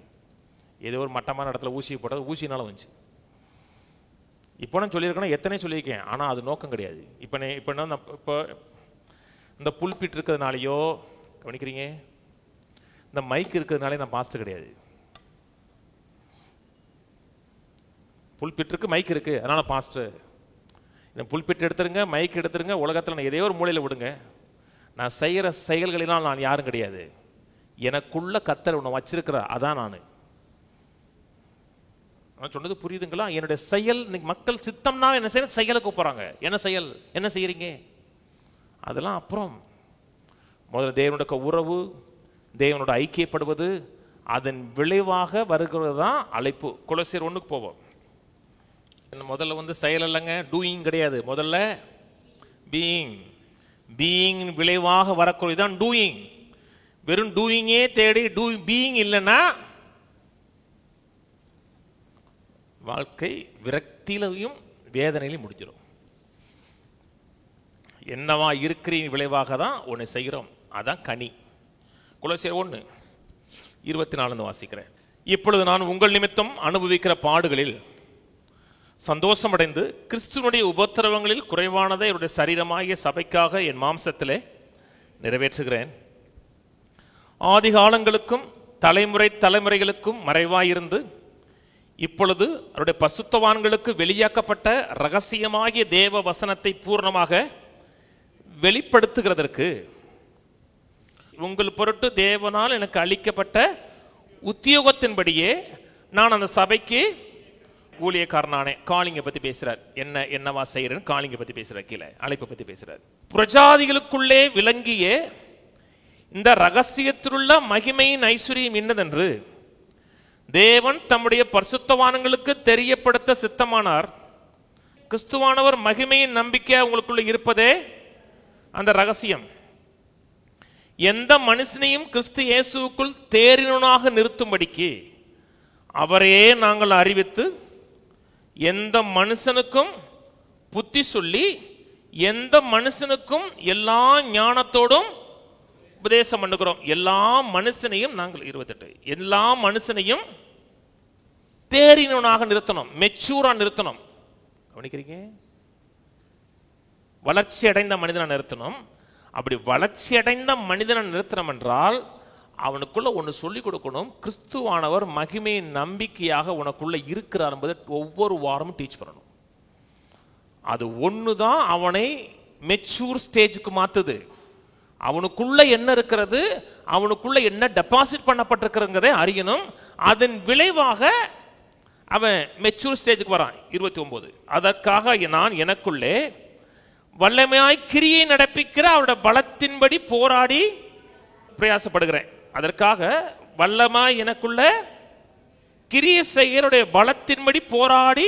ஏதோ ஒரு மட்டமான இடத்துல ஊசி போட்டது, ஊசினால வந்துச்சு. இப்போ நான் சொல்லியிருக்கேன்னா எத்தனை சொல்லியிருக்கேன், ஆனால் அது நோக்கம் கிடையாது. இப்போ இந்த புல்பிட் இருக்கிறதுனாலையோ கவனிக்கிறீங்க, இந்த மைக் இருக்கிறதுனாலே நான் பாஸ்டர் கிடையாது. புல்பிட் இருக்கு, மைக் இருக்கு, அதனால பாஸ்டர். இந்த புல்பிட் எடுத்துருங்க, மைக் எடுத்துருங்க, உலகத்தில் நான் எதையோ ஒரு மூலையில் விடுங்க, நான் செய்கிற செயல்களினால் நான் யாரும் கிடையாது. எனக்குள்ள கர்த்தர் ஒன்று வச்சிருக்கிறார், அதான் நான் சொன்னது புரியுதுங்களா? என்னுடைய செயல் இன்னைக்கு மக்கள் சித்தம்னா என்ன செய்ய செயலை கூப்பிட்றாங்க. என்ன செயல், என்ன செய்யறீங்க, அதெல்லாம் அப்புறம். முதல்ல தேவனுடைய உறவு, தேவனோட ஐக்கியப்படுவது, அதன் விளைவாக வருகிறது தான் அழைப்பு. கொலோசியர் 1 போவோம். முதல்ல செயல் இல்லைங்க, டூயிங் கிடையாது. முதல்ல பீயிங், பீயிங் விளைவாக வரக்கூடியதான் டூயிங். வெறும் டூயிங்கே தேடி பீயிங் இல்லைன்னா வாழ்க்கை விரக்தியிலையும் வேதனையிலும் முடிஞ்சிடும். என்னவா இருக்கிற விளைவாக தான் ஒன்று செய்கிறோம், அதான் கனி. கொலோசியர் 1:24 வாசிக்கிறேன். இப்பொழுது நான் உங்கள் நிமித்தம் அனுபவிக்கிற பாடுகளில் சந்தோஷமடைந்து கிறிஸ்துவனுடைய உபத்திரவங்களில் குறைவானதை என்னுடைய சரீரமாகிய சபைக்காக என் மாம்சத்திலே நிறைவேற்றுகிறேன். ஆதி காலங்களுக்கும் தலைமுறைகளுக்கும் மறைவாயிருந்து இப்பொழுது அவருடைய பசுத்தவான்களுக்கு வெளியாக்கப்பட்ட ரகசியமாகிய தேவ வசனத்தை பூர்ணமாக வெளிப்படுத்துகிறதற்கு உங்கள் பொருட்டு தேவனால் எனக்கு அளிக்கப்பட்ட உத்தியோகத்தின்படியே நான் அந்த சபைக்கு ஊழியக்காரனானே. காலிங்க பத்தி பேசுறார், என்னவா செய்யறேன்னு காலிங்க பத்தி பேசுறார், கீழே அழைப்பை பத்தி பேசுறார். புரஜாதிகளுக்குள்ளே விளங்கிய இந்த ரகசியத்திலுள்ள மகிமையின் ஐஸ்வர்யம் என்னதென்று தேவன் தம்முடைய பரிசுத்தவான்களுக்கு தெரியப்படுத்த சித்தமானார். கிறிஸ்துவானவர் மகிமையின் நம்பிக்கை உங்களுக்குள்ள இருப்பதே அந்த ரகசியம். எந்த மனுஷனையும் கிறிஸ்து இயேசுவுக்குள் தேறினவனாக நிறுத்தும்படிக்கு அவரையே நாங்கள் அறிவித்து எந்த மனுஷனுக்கும் புத்தி சொல்லி எந்த மனுஷனுக்கும் எல்லா ஞானத்தோடும் உபதேசம் பண்ணுகிறோம். எல்லா மனுஷனையும் நாங்கள் 28 எல்லா மனுஷனையும் தேறினவனாக நிறுத்தணும், மெச்சூரா நிறுத்தணும். கவனிக்கிறீங்க? வளர்ச்சி அடைந்த மனிதனை நிறுத்தணும். அப்படி வளர்ச்சி அடைந்த மனிதனை நிறுத்தணும் என்றால் அவனுக்குள்ள ஒன்று சொல்லிக் கொடுக்கணும். கிறிஸ்துவானவர் மகிமையின் நம்பிக்கையாக உனக்குள்ள இருக்கிறார் என்பதை ஒவ்வொரு வாரமும் டீச் பண்ணணும். அது ஒண்ணுதான் அவனை மெச்சூர் ஸ்டேஜுக்கு மாத்துது. அவனுக்குள்ள என்ன இருக்கிறது, அவனுக்குள்ள என்ன டெபாசிட் பண்ணப்பட்டிருக்கிறதை அறியணும். அதன் விளைவாக அவன் மெச்சூர் ஸ்டேஜுக்கு வரான். 29 அதற்காக நான் எனக்குள்ளே வல்லமையாய் கிரியை நடப்பிக்கிற அவருடைய பலத்தின்படி போராடி பிரயாசப்படுகிறேன். அதற்காக வல்லமாய் எனக்குள்ள கிரியை செய்யறடைய பலத்தின்படி போராடி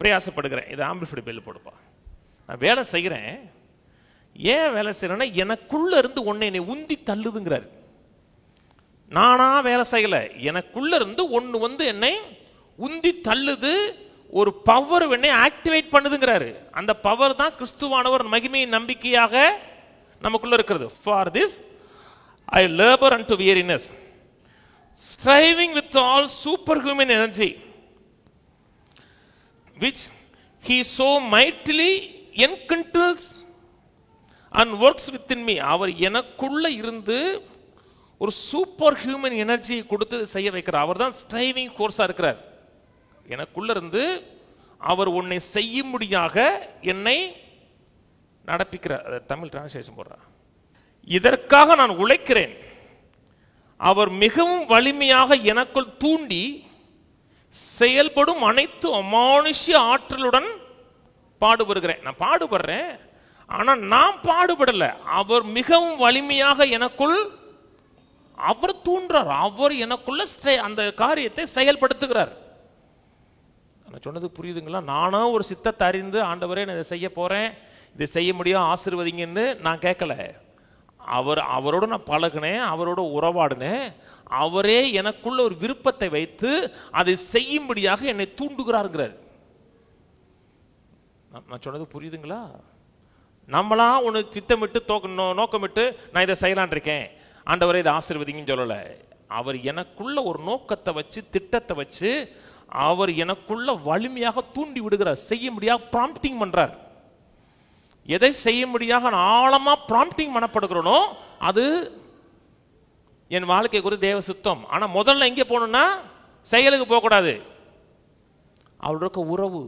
பிரயாசப்படுகிறேன். இது ஆம்பிளிஃபைட் பெல் போடுப்பா. நான் வேலை செய்கிறேன். ஏன் வேலை செய்யறேன்னா எனக்குள்ள இருந்து என்னை உந்தி தள்ளுதுங்கிறாரு. நானா வேலை செய்யல, எனக்குள்ள இருந்து ஒன்னு என்னை உந்தி தள்ளுது. ஒரு பவர் என்னை ஆக்டிவேட் பண்ணுதுங்கிறாரு. அந்த பவர் தான் கிறிஸ்துவானவர் மகிமையின் நம்பிக்கையாக நமக்குள்ள இருக்கிறது. For this I labor unto weariness, striving with all superhuman energy which he so mightily enkindles and works within me. அவர் எனக்குள்ள இருந்து ஒரு சூப்பர் ஹியூமன் எனர்ஜி கொடுத்து செய்ய வைக்கிறார். அவர் தான் ஸ்ட்ரைவிங் ஃபோர்ஸா இருக்கிறார். எனக்குள்ள இருந்து அவர் உன்னை செய்யும்படியாக என்னை நடப்பிக்கிறார். தமிழ் டிரான்ஸ்லேஷன் போடுறார். இதற்காக நான் உழைக்கிறேன். அவர் மிகவும் வலிமையாக எனக்குள் தூண்டி செயல்படும் அனைத்து அமானுஷ்ய ஆற்றலுடன் பாடுபடுகிறேன். நான் பாடுபடுறேன், ஆனா நான் பாடுபடல. அவர் மிகவும் வலிமையாக எனக்குள் அவர் தூண்டுறார். அவர் எனக்குள்ள அந்த காரியத்தை செயல்படுத்துகிறார். நான் சொன்னது புரியுதுங்களா? நானா ஒரு சித்தத்தை அறிந்து ஆண்டவரே நான் இதை செய்ய போறேன், இதை செய்ய முடியும், ஆசீர்வதிங்கன்னு நான் கேட்கல. அவரோட நான் பழகினேன், அவரோட உறவாடினேன். அவரே எனக்குள்ள ஒரு விருப்பத்தை வைத்து அதை செய்யும்படியாக என்னை தூண்டுகிறாருங்கிறார். நான் சொன்னது புரியுதுங்களா? நம்மளா ஒன்று திட்டமிட்டு நோக்கமிட்டு நான் இதை செய்யலான் இருக்கேன், ஆண்டவரே இதை ஆசீர்வதிங்கன்னு சொல்லலை. அவர் எனக்குள்ள ஒரு நோக்கத்தை வச்சு, திட்டத்தை வச்சு, அவர் எனக்குள்ள வலிமையாக தூண்டி விடுகிறார், செய்யும்படியாக ப்ராம்ப்டிங் பண்றார். எதை செய்யும்படியாக நான் ஆழமா ப்ராம்ப்டிங் பண்ணப்படுகிறனோ அது என் வாழ்க்கை குறித்து தேவ சுத்தம். ஆனா முதல்ல எங்கே போகணும்னா செயலுக்கு போகக்கூடாது. அவருடைய உறவு.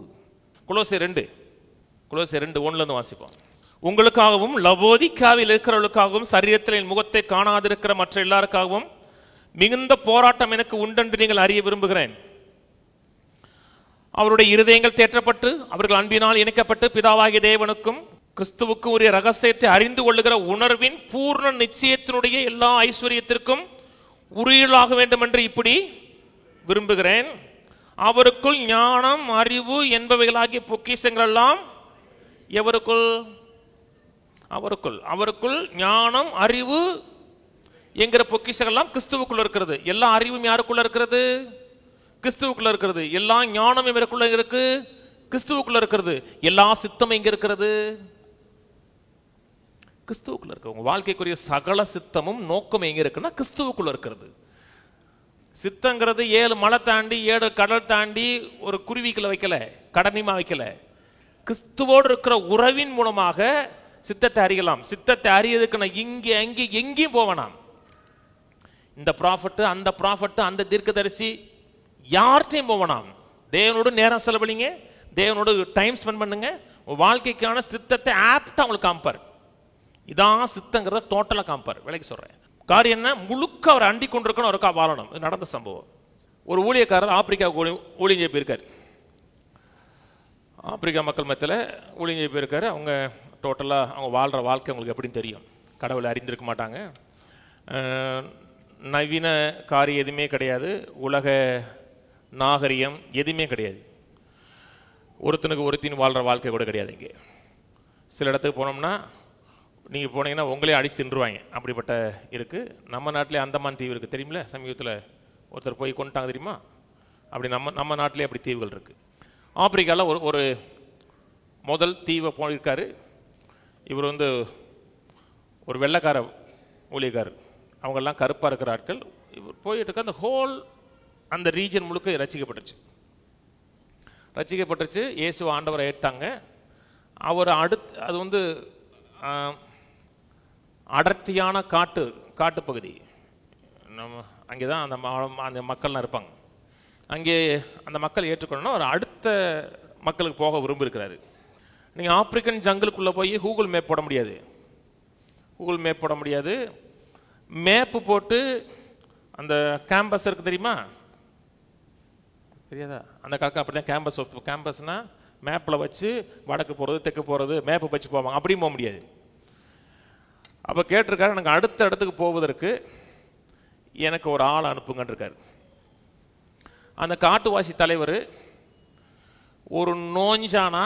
கொலோசியர் 2:1 வாசிப்போம். உங்களுக்காகவும் லவோதிக்காவில் இருக்கிறவர்களுக்காகவும் சரீரத்தில் என் முகத்தை காணாதிருக்கிற மற்ற எல்லாருக்காகவும் மிகுந்த போராட்டம் எனக்கு உண்டென்று நீங்கள் அறிய விரும்புகிறேன். அவருடைய இருதயங்கள் தேற்றப்பட்டு அவர்கள் அன்பினால் இணைக்கப்பட்டு பிதாவாகிய தேவனுக்கும் கிறிஸ்துவுக்கு உரிய ரகசியத்தை அறிந்து கொள்ளுகிற உணர்வின் பூர்ண நிச்சயத்தினுடைய எல்லா ஐஸ்வர்யத்திற்கும் உரியலாக வேண்டும் என்று இப்படி விரும்புகிறேன். அவருக்குள் ஞானம், அறிவு என்பவைகளாகிய பொக்கிஷங்கள் எல்லாம் அவருக்குள் ஞானம், அறிவு என்கிற பொக்கிஷங்கள் எல்லாம் கிறிஸ்துவுக்குள்ள இருக்கிறது. எல்லா அறிவும் யாருக்குள்ள இருக்கிறது? கிறிஸ்துவுக்குள்ள இருக்கிறது. எல்லா ஞானம் இவருக்குள்ள இருக்கு, கிறிஸ்துவுக்குள்ள இருக்கிறது. எல்லா சித்தம் எங்க இருக்கிறது? கிறிஸ்துவுக்குள்ள இருக்கு. உங்க வாழ்க்கைக்குரிய சகல சித்தமும் நோக்கம் எங்க இருக்குன்னா கிறிஸ்துவுக்குள்ள இருக்கிறது. சித்தங்கிறது 7 மலை தாண்டி 7 கடல் தாண்டி ஒரு குருவிக்குள்ள வைக்கல, கடனிமா வைக்கல. கிறிஸ்துவோடு இருக்கிற உறவின் மூலமாக சித்தத்தை அறியலாம். சித்தத்தை அறியதுக்கு நான் இங்கே அங்கே எங்கேயும் போவேனாம். இந்த ப்ராஃபட், அந்த ப்ராஃபட், அந்த தீர்க்கதரிசி யார்கிட்டையும் போவேனாம். தேவனோடு நேரம் செலவழிங்க, தேவனோடு டைம் ஸ்பெண்ட் பண்ணுங்க. வாழ்க்கைக்கான சித்தத்தை ஆப்டா உங்களுக்கு காமிப்பார். இதான் சித்தங்கிறத டோட்டலா காமிப்பார். விலைக்கு சொல்றேன். காரியம் என்ன? முழுக்க அவர் அண்டி கொண்டிருக்கணும், அவருக்கா வாழணும். இது நடந்த சம்பவம். ஒரு ஊழியக்காரர் ஆப்பிரிக்கா ஊழியம் போயிருக்காரு. ஆப்பிரிக்கா மக்கள் மத்தியில் ஊழியம் போயிருக்காரு. அவங்க டோட்டலாக அவங்க வாழ்கிற வாழ்க்கை உங்களுக்கு எப்படின்னு தெரியும். கடவுளை அறிந்திருக்க மாட்டாங்க. நவீன காரியம் எதுவுமே கிடையாது. உலக நாகரிகம் எதுவுமே கிடையாது. ஒருத்தனுக்கு ஒருத்தின் வாழ்கிற வாழ்க்கை கூட கிடையாது. இங்கே சில இடத்துக்கு போனோம்னா நீங்கள் போனீங்கன்னா உங்களே அடிச்சு தின்றுவாங்க. அப்படிப்பட்ட இருக்குது. நம்ம நாட்டிலே அந்தமான் தீவு இருக்குது தெரியுமில்ல? சமீபத்தில் ஒருத்தர் போய் கொண்டுட்டாங்க தெரியுமா? அப்படி நம்ம நாட்டிலே அப்படி தீவுகள் இருக்குது. ஆப்பிரிக்காவில் ஒரு முதல் தீவை போயிருக்காரு. இவர் ஒரு வெள்ளைக்கார ஊழியக்காரர். அவங்கெல்லாம் கருப்பாக இருக்கிற ஆட்கள். இவர் போயிட்டு இருக்க அந்த ஹோல் அந்த ரீஜன் முழுக்க ரசிக்கப்பட்டுருச்சு. இயேசு ஆண்டவரை ஏற்றாங்க. அவர் அது அடர்த்தியான காட்டுப்பகுதி. நம்ம அங்கே தான் அந்த மக்கள்லாம் இருப்பாங்க. அங்கே அந்த மக்கள் ஏற்றுக்கணும்னா அவர் அடுத்த மக்களுக்கு போக விரும்பியிருக்கிறாரு. நீங்கள் ஆப்பிரிக்கன் ஜங்கிளுக்குள்ளே போய் கூகுள் மேப் போட முடியாது. மேப்பு போட்டு அந்த கேம்பஸ் இருக்குது தெரியுமா? தெரியாதா? அந்த காலத்தில் அப்படி தான் கேம்பஸ்னால் மேப்பில் வச்சு வடக்கு போகிறது, தெற்கு போகிறது, மேப்பை வச்சு போவாங்க. அப்படியும் போக முடியாது. அப்போ கேட்டிருக்காரு, எனக்கு அடுத்த இடத்துக்கு போவதற்கு எனக்கு ஒரு ஆள் அனுப்புங்கன்னு இருக்காரு. அந்த காட்டுவாசி தலைவர் ஒரு நோஞ்சானா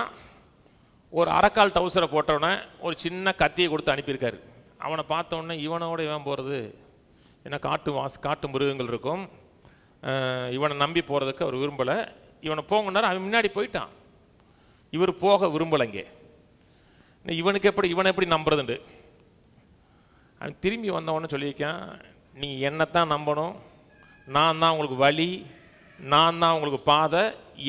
ஒரு அரைக்கால் டவுசரை போட்டவொடனே ஒரு சின்ன கத்தியை கொடுத்து அனுப்பியிருக்காரு. அவனை பார்த்தோன்னே இவனோட இவன் போகிறது, ஏன்னா காட்டு மிருகங்கள் இருக்கும், இவனை நம்பி போகிறதுக்கு அவர் விரும்பலை. இவனை போங்கன்னாரு. அவன் முன்னாடி போயிட்டான். இவர் போக விரும்பலைங்க. இவனை எப்படி நம்புறதுண்டு? அவன் திரும்பி வந்தவொடனே சொல்லியிருக்கான், நீ என்னத்தான் நம்பணும், நான் தான் உங்களுக்கு வழி, நான் தான் உங்களுக்கு பாதை,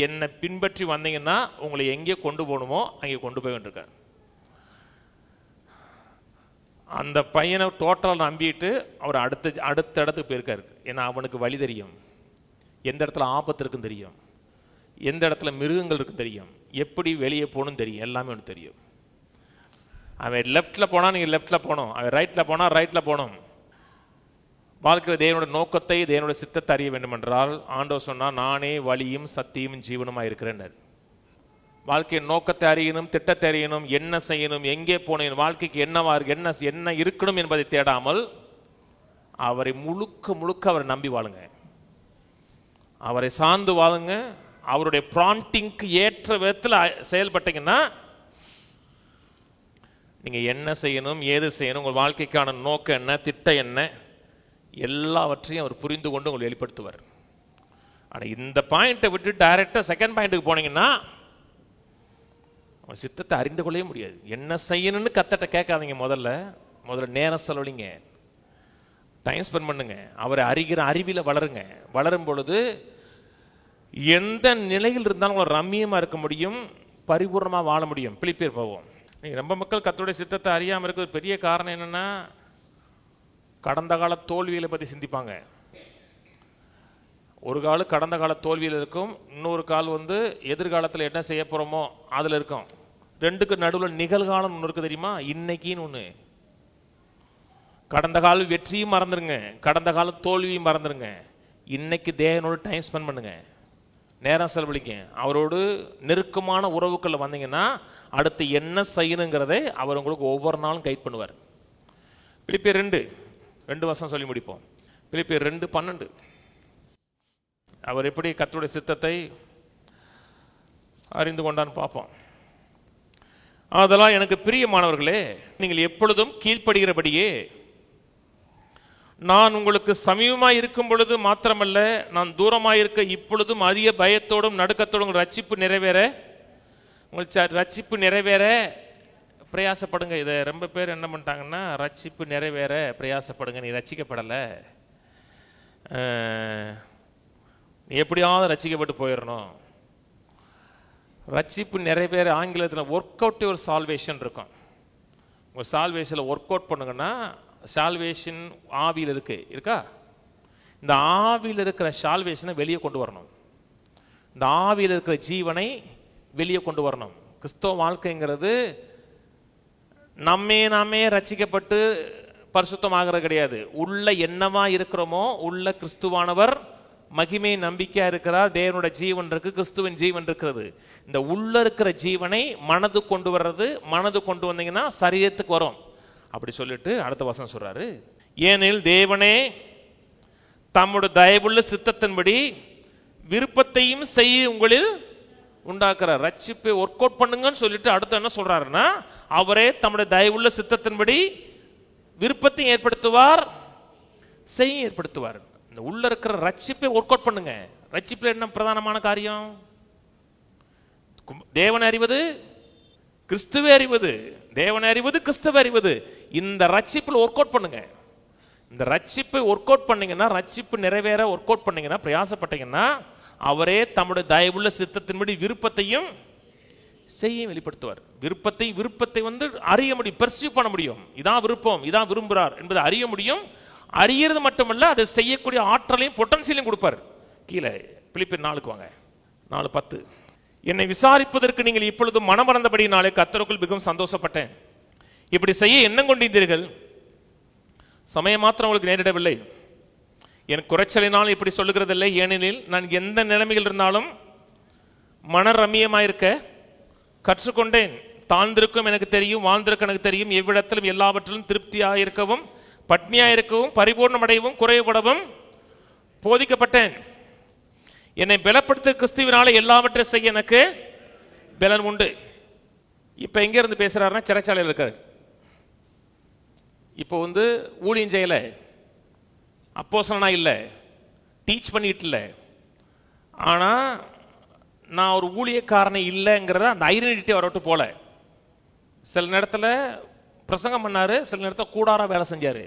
என்னை பின்பற்றி வந்தீங்கன்னா உங்களை எங்கே கொண்டு போகணுமோ அங்கே கொண்டு போய் வேண்டியிருக்கார். அந்த பையனை டோட்டலாக நம்பிட்டு அவர் அடுத்த இடத்துக்கு போயிருக்காரு. ஏன்னா அவனுக்கு வழி தெரியும், எந்த இடத்துல ஆபத்து இருக்குன்னு தெரியும், எந்த இடத்துல மிருகங்கள் இருக்குன்னு தெரியும், எப்படி வெளியே போகணும்னு தெரியும், எல்லாமே அவனுக்கு தெரியும். அவன் லெஃப்டில் போனால் நீங்கள் லெஃப்டில் போகணும், அவன் ரைட்டில் போனால் ரைட்டில் போகணும். வாழ்க்கையில் தேவனுடைய நோக்கத்தை, தேவனுடைய சித்தத்தை அறிய வேண்டும் என்றால் ஆண்டவர் சொன்னால் நானே வழியும் சத்தியமும் ஜீவனுமாக இருக்கிறேன். வாழ்க்கையின் நோக்கத்தை அறியணும், திட்டத்தை அறியணும், என்ன செய்யணும், எங்கே போனேன், வாழ்க்கைக்கு என்னவா இருக்கு, என்ன இருக்கணும் என்பதை தேடாமல் அவரை முழுக்க முழுக்க அவரை நம்பி வாழுங்க, அவரை சார்ந்து வாழுங்க. அவருடைய ப்ராம்ப்டிங்க்கு ஏற்ற விதத்தில் செயல்பட்டீங்கன்னா நீங்க என்ன செய்யணும், ஏது செய்யணும், உங்கள் வாழ்க்கைக்கான நோக்கம் என்ன, திட்டம் என்ன, எல்லாவற்றையும் அவர் புரிந்து கொண்டு உங்களை வெளிப்படுத்துவார். ஆனால் இந்த பாயிண்ட்டை விட்டு டைரக்டாக செகண்ட் பாயிண்ட்டுக்கு போனீங்கன்னா அவன் சித்தத்தை அறிந்து கொள்ளவே முடியாது. என்ன செய்யணும்னு கத்தட்ட கேட்காதீங்க. முதல்ல நேரம் செலவழிங்க, டைம் ஸ்பெண்ட் பண்ணுங்க, அவரை அறிகிற அறிவில வளருங்க. வளரும் பொழுது எந்த நிலையில் இருந்தாலும் உங்களை ரம்மியமாக இருக்க முடியும், பரிபூர்ணமாக வாழ முடியும். பிலிப்பியர் போவோம். நீங்கள் ரொம்ப மக்கள் கர்த்தருடைய சித்தத்தை அறியாமல் இருக்கிறது பெரிய காரணம் என்னென்னா கடந்த கால தோல்விகளை பற்றி சிந்திப்பாங்க. ஒரு கால் கடந்த கால தோல்வியில் இருக்கும், இன்னொரு கால் எதிர்காலத்தில் என்ன செய்ய போகிறோமோ அதில் இருக்கும். ரெண்டுக்கு நடுவில் நிகழ்காலம் ஒன்று இருக்குது தெரியுமா, இன்னைக்குன்னு ஒன்று. கடந்த கால வெற்றியும் மறந்துடுங்க, கடந்த கால தோல்வியும் மறந்துடுங்க. இன்னைக்கு தேவனோட டைம் ஸ்பெண்ட் பண்ணுங்க, நேரம் செலவழிக்க. அவரோடு நெருக்கமான உறவுக்குள்ள வந்தீங்கன்னா அடுத்து என்ன செய்யணுங்கிறதை அவர் உங்களுக்கு ஒவ்வொரு நாளும் கைட் பண்ணுவார். பிலிப்பியர் 2 வருஷம் சொல்லி முடிப்போம். பிலிப்பியர் 2:12 அவர் எப்படி கர்த்தருடைய சித்தத்தை அறிந்து கொண்டான்னு பார்ப்போம். அதெல்லாம் எனக்கு பிரியமானவர்களே, நீங்கள் எப்பொழுதும் கீழ்ப்படுகிறபடியே நான் உங்களுக்கு சமீபமாய் இருக்கும் பொழுது மாத்திரமல்ல, நான் தூரமாக இருக்க இப்பொழுதும் அதிக பயத்தோடும் நடுக்கத்தோடும் ரட்சிப்பு நிறைவேற பிரயாசப்படுங்க. இதை ரொம்ப பேர் என்ன பண்ணிட்டாங்கன்னா, ரட்சிப்பு நிறைவேற பிரயாசப்படுங்க, நீ ரட்சிக்கப்படலை, நீ எப்படியாவது ரட்சிக்கப்பட்டு போயிடணும். ரட்சிப்பு நிறைவேற ஆங்கிலத்தில் ஒர்க் அவுட் யுவர் சால்வேஷன் இருக்கும். உங்கள் சால்வேஷனில் ஒர்க் அவுட் பண்ணுங்கன்னா, சால்வேஷன் ஆவியில் இருக்கா, இந்த ஆவியில் இருக்கிற சால்வேஷனை வெளியே கொண்டு வரணும், இந்த ஆவியில் இருக்கிற ஜீவனை வெளியே கொண்டு வரணும். கிறிஸ்தவ வாழ்க்கைங்கிறது நாமே ரட்சிக்கப்பட்டு பரிசுத்தமாகிறது கிடையாது. உள்ள என்னவா இருக்கிறோமோ உள்ள கிறிஸ்துவானவர் மகிமை நம்பிக்கையா இருக்கிறார், தேவனுடைய ஜீவன் இருக்கு, கிறிஸ்துவின் ஜீவன் இருக்கிறது. இந்த உள்ள இருக்கிற ஜீவனை மனது கொண்டு வர்றது, மனது கொண்டு வந்தீங்கன்னா சரீரத்துக்கு வரும். அப்படி சொல்லிட்டு அடுத்த வசனம் சொல்றாரு, ஏனெனில் தேவனே தம்முடைய தயவுள்ள சித்தத்தின்படி விருப்பத்தையும் செய்ய உங்களில் உண்டாக்குறார். ரட்சிப்பை ஒர்க் அவுட் பண்ணுங்கன்னு சொல்லிட்டு அடுத்து என்ன சொல்றாருன்னா, அவரே தம்முடைய தயவுள்ள சித்தத்தின்படி விருப்பத்தையும் ஏற்படுத்துவார், செய்ய ஏற்படுத்துவார். இந்த உள்ள இருக்கிற ரட்சிப்பை ஒர்க் அவுட் பண்ணுங்க. ரட்சிப்பில் என்ன பிரதானமான காரியம்? தேவனை அறிவது, கிறிஸ்துவை அறிவது, தேவனை அறிவது, கிறிஸ்துவை அறிவது. இந்த ரட்சிப்பில் ஒர்க் அவுட் பண்ணுங்க. இந்த ரட்சிப்பை ஒர்க் அவுட் பண்ணீங்கன்னா, ரட்சிப்பு நிறைவேற ஒர்க் அவுட் பண்ணீங்கன்னா, பிரயாசப்பட்டீங்கன்னா, அவரே தம்முடைய தயவுள்ள சித்தத்தின்படி விருப்பத்தையும் செய்ய வெளிப்படுத்துவார். விருப்பத்தை அறிய முடியும், பெர்சீவ் பண்ண முடியும். இதான் விருப்பம், இதான் விரும்புகிறார் என்பதை அறிய முடியும். அறியறது மட்டுமல்ல, அதை செய்யக்கூடிய ஆற்றலையும் பொட்டன்சியலையும் கொடுப்பார். கீழே பிலிப்பியர் 4 வாங்க, 4:10. என்னை விசாரிப்பதற்கு நீங்கள் இப்பொழுது மனமறந்தபடி நாளை கர்த்தருக்குள் மிகவும் சந்தோஷப்பட்டேன். இப்படி செய்ய எண்ணம் கொண்டிருந்தீர்கள், சமயம் மாத்திரம் உங்களுக்கு நேரிடவில்லை. என் குறைச்சலினால் இப்படி சொல்லுகிறதில்லை, ஏனெனில் நான் எந்த நிலைமையில் இருந்தாலும் மன ரம்மியமாயிருக்க கற்றுக்கொண்டேன். தாழ்ந்திருக்கும் எனக்கு தெரியும், வாழ்ந்திருக்க எனக்கு தெரியும். எவ்விடத்திலும் எல்லாவற்றிலும் திருப்தியாயிருக்கவும் பட்னியாயிருக்கவும் பரிபூர்ணமடையவும் குறைபடவும் போதிக்கப்பட்டேன். என்னை பலப்படுத்த கிறிஸ்துவினால எல்லாவற்றை செய்ய எனக்கு பலன் உண்டு. இப்ப எங்க இருந்து பேசுறாருன்னா, சிறைச்சாலையில் இருக்காரு. இப்போ ஊழியம் செய்யல, அப்போஸ்தலனா இல்ல, டீச் பண்ணிட்டு இல்லை. ஆனா நான் ஒரு ஊழியக்காரனை இல்லைங்கிறத அந்த ஐடென்டிட்டி அவரை விட்டு போல. சில நேரத்தில் பிரசங்கம் பண்ணாரு, சில நேரத்தில் கூடார வேலை செஞ்சாரு.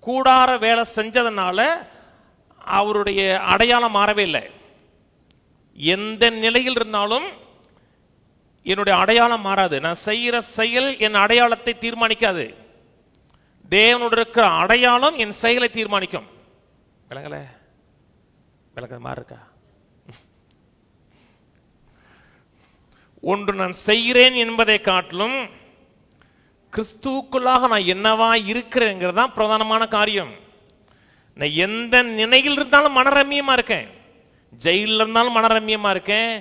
கூடார வேலை செஞ்சதுனால அவருடைய அடையாளம் மாறவே இல்லை. எந்த நிலையில் இருந்தாலும் என்னுடைய அடையாளம் மாறாது. நான் செய்கிற செயல் என் அடையாளத்தை தீர்மானிக்காது. தேவனோடு இருக்கிற அடையாளம் என் செயலை தீர்மானிக்கும். விளங்கல? விளக்க மாதிரி இருக்கா? ஒன்று நான் செய்கிறேன் என்பதை காட்டிலும் கிறிஸ்துவுக்குள்ளாக நான் என்னவா இருக்கிறேங்கிறது தான் பிரதானமான காரியம். நான் எந்த நிலையில் இருந்தாலும் மனரம்யமா இருக்கேன். ஜெயிலில் இருந்தாலும் மனரம்யமா இருக்கேன்,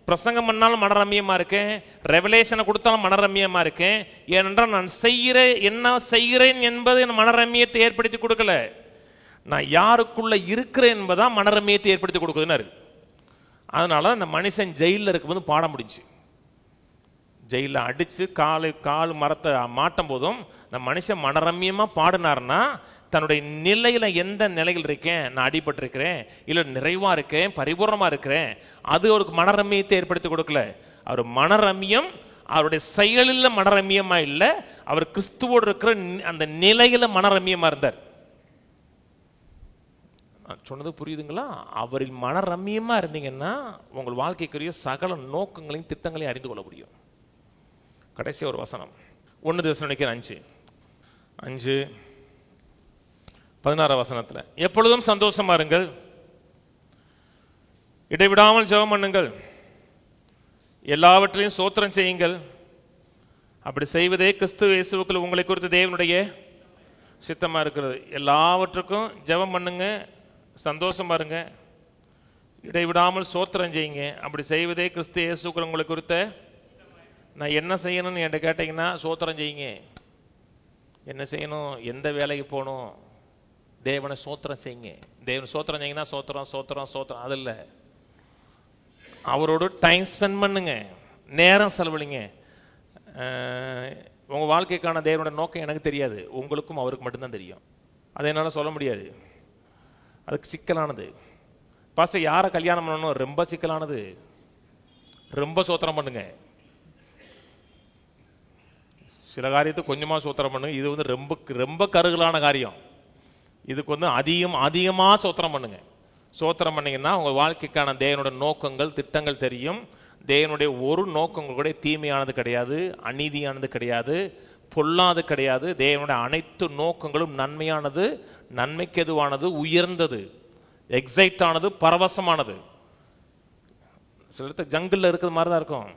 பிரசங்கம் பண்ணாலும் மனரம்யமா இருக்கேன், ரெவலேஷனை கொடுத்தாலும் மனரம்யமா இருக்கேன். ஏனென்றால் நான் என்ன செய்கிறேன் என்பது என் மனரம்யத்தை ஏற்படுத்தி கொடுக்கல, நான் யாருக்குள்ள இருக்கிறேன் என்பதான் மனரம்யத்தை ஏற்படுத்தி கொடுக்குதுன்னு. அதனால அந்த மனுஷன் ஜெயிலில் இருக்கும்போது பாட முடிஞ்சு. ஜெயிலில் அடிச்சு கால் மரத்தை மாட்டும் போதும் இந்த மனுஷன் மனரம்யமா பாடினார்னா தன்னுடைய நிலையில எந்த நிலையில் இருக்கேன், நான் அடிபட்டிருக்கிறேன் இல்லை நிறைவா இருக்கேன், பரிபூர்ணமா இருக்கிறேன், அது அவருக்கு மனரம்யத்தை ஏற்படுத்தி கொடுக்கல. அவர் மனரம்யம் அவருடைய செயலில் மனரம்யமா இல்லை, அவர் கிறிஸ்துவோடு இருக்கிற அந்த நிலையில மனரம்யமா இருந்தார். சொன்னது புரியுதுங்களா? அவரில் மனரம்யமா இருந்தீங்கன்னா உங்கள் வாழ்க்கைக்குரிய சகல நோக்கங்களையும் திட்டங்களையும் அறிந்து கொள்ள முடியும். கடைசி ஒரு வசனம் 1 தெசலோனிக்கேயர் 5:16 எப்பொழுதும் சந்தோஷமா இருங்கள், இடைவிடாமல் ஜெபம் பண்ணுங்கள், எல்லாவற்றிலையும் ஸ்தோத்திரம் செய்யுங்கள், அப்படி செய்வதே கிறிஸ்து இயேசுவுக்குள் உங்களை குறித்து தேவனுடைய சித்தமா இருக்கிறது. எல்லாவற்றுக்கும் ஜெபம் பண்ணுங்க, சந்தோஷமா இருங்க, இடைவிடாமல் ஸ்தோத்திரம் செய்யுங்க, அப்படி செய்வதே கிறிஸ்து இயேசுக்குள் உங்களை குறித்த. நான் என்ன செய்யணும்னு என்கிட்ட கேட்டீங்கன்னா ஸ்தோத்திரம் செய்யுங்க. என்ன செய்யணும்? எந்த வேலைக்கு போகணும்? தேவனை ஸ்தோத்திரம் செய்யுங்க. தேவனை ஸ்தோத்திரம் செய்யுங்கன்னா ஸ்தோத்திரம் அது இல்லை, அவரோட டைம் ஸ்பெண்ட் பண்ணுங்க, நேரம் செலவழிங்க. உங்கள் வாழ்க்கைக்கான தேவனோட நோக்கம் எனக்கு தெரியாது, உங்களுக்கும் அவருக்கு மட்டும்தான் தெரியும். அதை என்னால் சொல்ல முடியாது, அதுக்கு சிக்கலானது. பாஸ்டர் யாரை கல்யாணம் பண்ணணும்? ரொம்ப சிக்கலானது. ரொம்ப ஸ்தோத்திரம் பண்ணுங்க. சில காரியத்தை கொஞ்சமாக ஸ்தோத்திரம் பண்ணுங்க, இது வந்து ரொம்ப ரொம்ப கருகலான காரியம். இதுக்கு வந்து அதிகமாக ஸ்தோத்திரம் பண்ணுங்க. ஸ்தோத்திரம் பண்ணீங்கன்னா உங்கள் வாழ்க்கைக்கான தேவனோட நோக்கங்கள் திட்டங்கள் தெரியும். தேவனுடைய ஒரு நோக்கங்கள் கூட தீமையானது கிடையாது, அநீதியானது கிடையாது, பொல்லாது கிடையாது. தேவனுடைய அனைத்து நோக்கங்களும் நன்மையானது, நன்மைக்கு எதுவானது, உயர்ந்தது, எக்ஸைட் ஆனது, பரவசமானது. சில இடத்துல ஜங்கிளில் இருக்கிறது மாதிரி தான் இருக்கும்.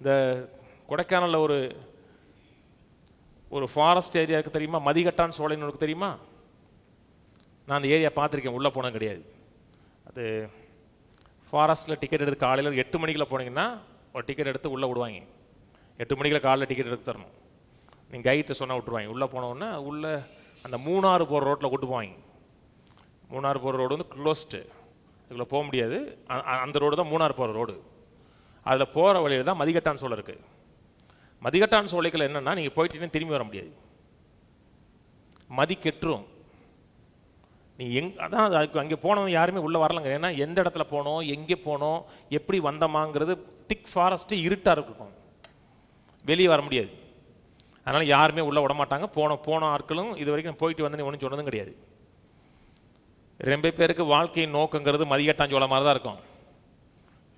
இந்த கொடைக்கானலில் ஒரு ஃபாரஸ்ட் ஏரியா இருக்குது தெரியுமா? மதிகட்டான் சோலைன்னு உனக்கு தெரியுமா? நான் அந்த ஏரியா பார்த்துருக்கேன், உள்ளே போனது கிடையாது. அது ஃபாரஸ்ட்டில் டிக்கெட் எடுத்து காலையில் 8 மணிக்குள்ள போனீங்கன்னா ஒரு டிக்கெட் எடுத்து உள்ளே விடுவாங்க. 8 மணிக்குள்ள காலையில் டிக்கெட் எடுத்து தரணும். நீங்கள் கைட்டை சொன்னால் விட்டுருவாங்க. உள்ளே போனோடனே உள்ளே அந்த மூணாறு போகிற ரோட்டில் கூட்டு போவாங்க. மூணாறு போகிற ரோடு வந்து க்ளோஸ்டு, இதுக்குள்ளே போக முடியாது. அந்த ரோடு தான் மூணாறு போகிற ரோடு. அதில் போகிற வழியில் தான் மதிகட்டான் சோலை இருக்குது. மதிகட்டான் சோலைகள் என்னன்னா, நீங்கள் போயிட்டீங்கன்னா திரும்பி வர முடியாது, மதி கெட்டுரும். நீ அதான் அதுக்கு அங்கே போனவங்க யாருமே உள்ளே வரலங்க. ஏன்னா எந்த இடத்துல போனோம், எங்கே போனோம், எப்படி வந்தோமாங்கிறது திக் ஃபாரஸ்ட்டு இருட்டாக இருக்கும், வெளியே வர முடியாது. அதனால் யாருமே உள்ளே விடமாட்டாங்க. போன ஆட்களும் இது வரைக்கும் போயிட்டு வந்து ஒன்றும் சொன்னதும் கிடையாது. ரொம்ப பேருக்கு வாழ்க்கையின் நோக்கங்கிறது மதிகட்டாஞ்சோள மாதிரி தான் இருக்கும்.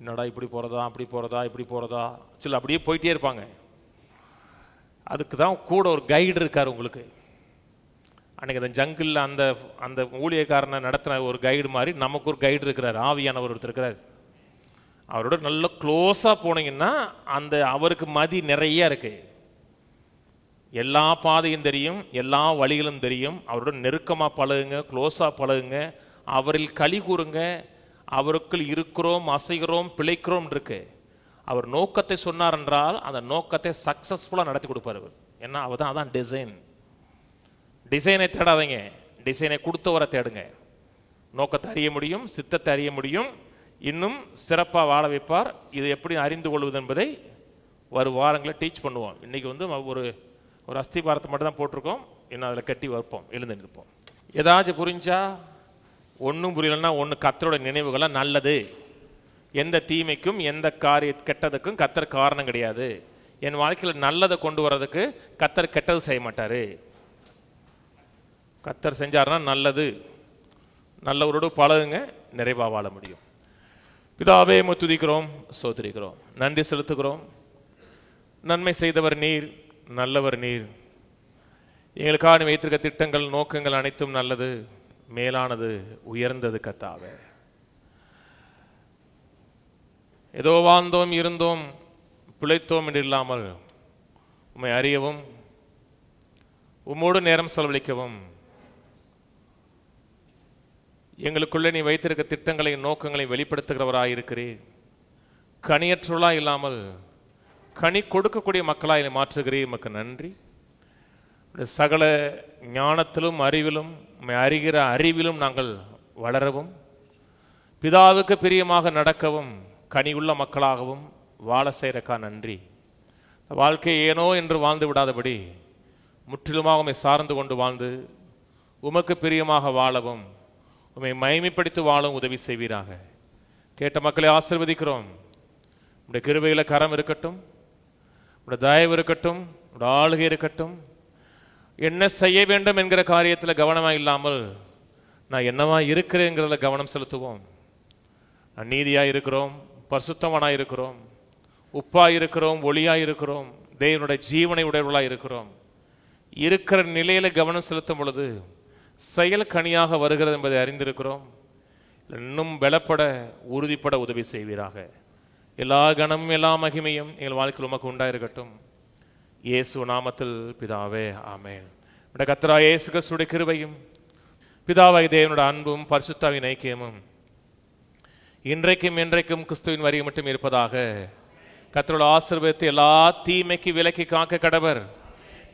என்னடா இப்படி போகிறதா, அப்படி போகிறதா, இப்படி போகிறதா, சில அப்படியே போயிட்டே இருப்பாங்க. அதுக்கு தான் கூட ஒரு கைடு இருக்கார் உங்களுக்கு. அன்றைக்கி அந்த ஜங்கிளில் அந்த ஊழியக்காரனை நடத்தின ஒரு கைடு மாதிரி நமக்கு ஒரு கைடு இருக்கிறார், ஆவியானவர் ஒருத்தர் இருக்கிறார். அவரோட நல்ல க்ளோஸாக போனீங்கன்னா அவருக்கு மதி நிறைய இருக்கு, எல்லா பாதையும் தெரியும், எல்லா வழிகளும் தெரியும். அவரோட நெருக்கமாக பழகுங்க, க்ளோஸாக பழகுங்க, அவரில் களி கூறுங்க. அவருக்குள் இருக்கிறோம், அசைகிறோம், பிழைக்கிறோம் இருக்கு. அவர் நோக்கத்தை சொன்னார் என்றால் அந்த நோக்கத்தை சக்சஸ்ஃபுல்லாக நடத்தி கொடுப்பார். ஏன்னா அதான் டிசைன். டிசைனை தேடாதீங்க, டிசைனை கொடுத்தவரை தேடுங்க. நோக்கத்தை அறிய முடியும், சித்தத்தை அறிய முடியும், இன்னும் சிறப்பாக வாழ வைப்பார். இது எப்படி அறிந்து கொள்வது என்பதை வரும் வாரங்களை டீச் பண்ணுவோம். இன்றைக்கி வந்து ஒரு அஸ்திபாரத்தை மட்டும் தான் போட்டிருக்கோம், இன்னும் அதில் கட்டி வைப்போம், எழுந்து நிற்போம். ஏதாச்சும் புரிஞ்சா, ஒன்றும் புரியலன்னா ஒன்று கர்த்தரோட நினைவுகளாக நல்லது. எந்த தீமைக்கும் எந்த கெட்டதுக்கும் கர்த்தர் காரணம் கிடையாது. என் வாழ்க்கையில் நல்லதை கொண்டு வர்றதுக்கு கர்த்தர் கெட்டது செய்ய மாட்டார். கர்த்தர் செஞ்சாருன்னா நல்லது. நல்லவரோடு பழகுங்க, நிறைவாக வாழ முடியும். பிதாவே, உம்மை துதிக்கிறோம், ஸ்தோத்திரிக்கிறோம், நன்றி செலுத்துகிறோம். நன்மை செய்தவர் நீர், நல்லவர் நீர். எங்களுக்காக வைத்திருக்க திட்டங்கள், நோக்கங்கள் அனைத்தும் நல்லது, மேலானது, உயர்ந்தது கர்த்தாவே. ஏதோ வாழ்ந்தோம், இருந்தோம், பிழைத்தோம் என்று இல்லாமல் உம்மை அறியவும் உம்மோடு நேரம் செலவழிக்கவும் எங்களுக்குள்ளே நீ வைத்திருக்க திட்டங்களை, நோக்கங்களை வெளிப்படுத்துகிறவராயிருக்கிறீர். கனியற்றுள்ளா இல்லாமல் கனி கொடுக்கக்கூடிய மக்களாய் மாற்றுகிறீர். உமக்கு நன்றி. சகல ஞானத்திலும் அறிவிலும் உம்மை அறிகிற அறிவிலும் நாங்கள் வளரவும், பிதாவுக்கு பிரியமாக நடக்கவும், கனி உள்ள மக்களாகவும் வாழ செய்யறக்கா நன்றி. வாழ்க்கை ஏனோ என்று வாழ்ந்து விடாதபடி முற்றிலுமாக உம்மை சார்ந்து கொண்டு வாழ்ந்து உமக்கு பிரியமாக வாழவும், உம்மை மகிமைப்படுத்தி வாழவும் உதவி செய்வீராக. கேட்ட மக்களை ஆசீர்வதிக்கிறோம். உடைய கிருபையில கரம் இருக்கட்டும், உடைய தயவு இருக்கட்டும், உடைய ஆளுகை இருக்கட்டும். என்ன செய்ய வேண்டும் என்கிற காரியத்தில் கவனமாக இல்லாமல் நான் என்னவா இருக்கிறேங்கிறத கவனம் செலுத்துவோம். நான் நீதியாக இருக்கிறோம், பரிசுத்தவனாக இருக்கிறோம், உப்பாக இருக்கிறோம், ஒளியாக இருக்கிறோம், தேவனுடைய ஜீவனை உடையவர்களாக இருக்கிறோம். இருக்கிற நிலையில கவனம் செலுத்தும் பொழுது செயல் கனியாக வருகிறது என்பதை அறிந்திருக்கிறோம். இன்னும் பலப்பட, உறுதிப்பட உதவி செய்வீராக. எல்லா கனமும் எல்லா மகிமையும் எங்கள் வாழ்க்கையில் உமக்கு உண்டாயிருக்கட்டும். இயேசு நாமத்தில் பிதாவே, ஆமென். கர்த்தராகிய இயேசு கிறிஸ்துவின் கிருபையும், பிதாவாகிய தேவனுடைய அன்பும், பரிசுத்தாவின் ஐக்கியமும் இன்றைக்கும் என்றைக்கும் கிறிஸ்துவின் வரி மட்டும் இருப்பதாக. கர்த்தரோட ஆசீர்வாதத்தை எல்லா தீமைக்கு விலக்கி காக்க கடவர்.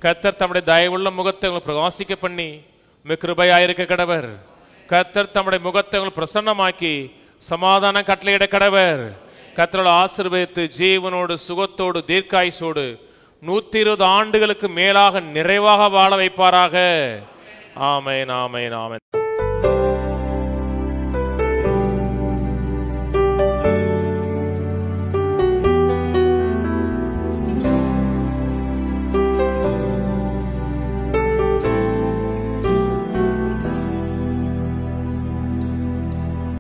கர்த்தர் தம்முடைய தயவுள்ள முகத்தை உங்களை பிரகாசிக்க பண்ணி கிருபையாயிருக்க கடவர். கர்த்தர் தம்முடைய முகத்தை உங்களை பிரசன்னமாக்கி சமாதானம் கட்டளையிட கடவர். கர்த்தரோட ஆசீர்வாதத்தை ஜீவனோடு, சுகத்தோடு, தீர்க்காயுசோடு 120 ஆண்டுகளுக்கு மேலாக நிறைவாக வாழ வைப்பாராக. ஆமென், ஆமென், ஆமென்.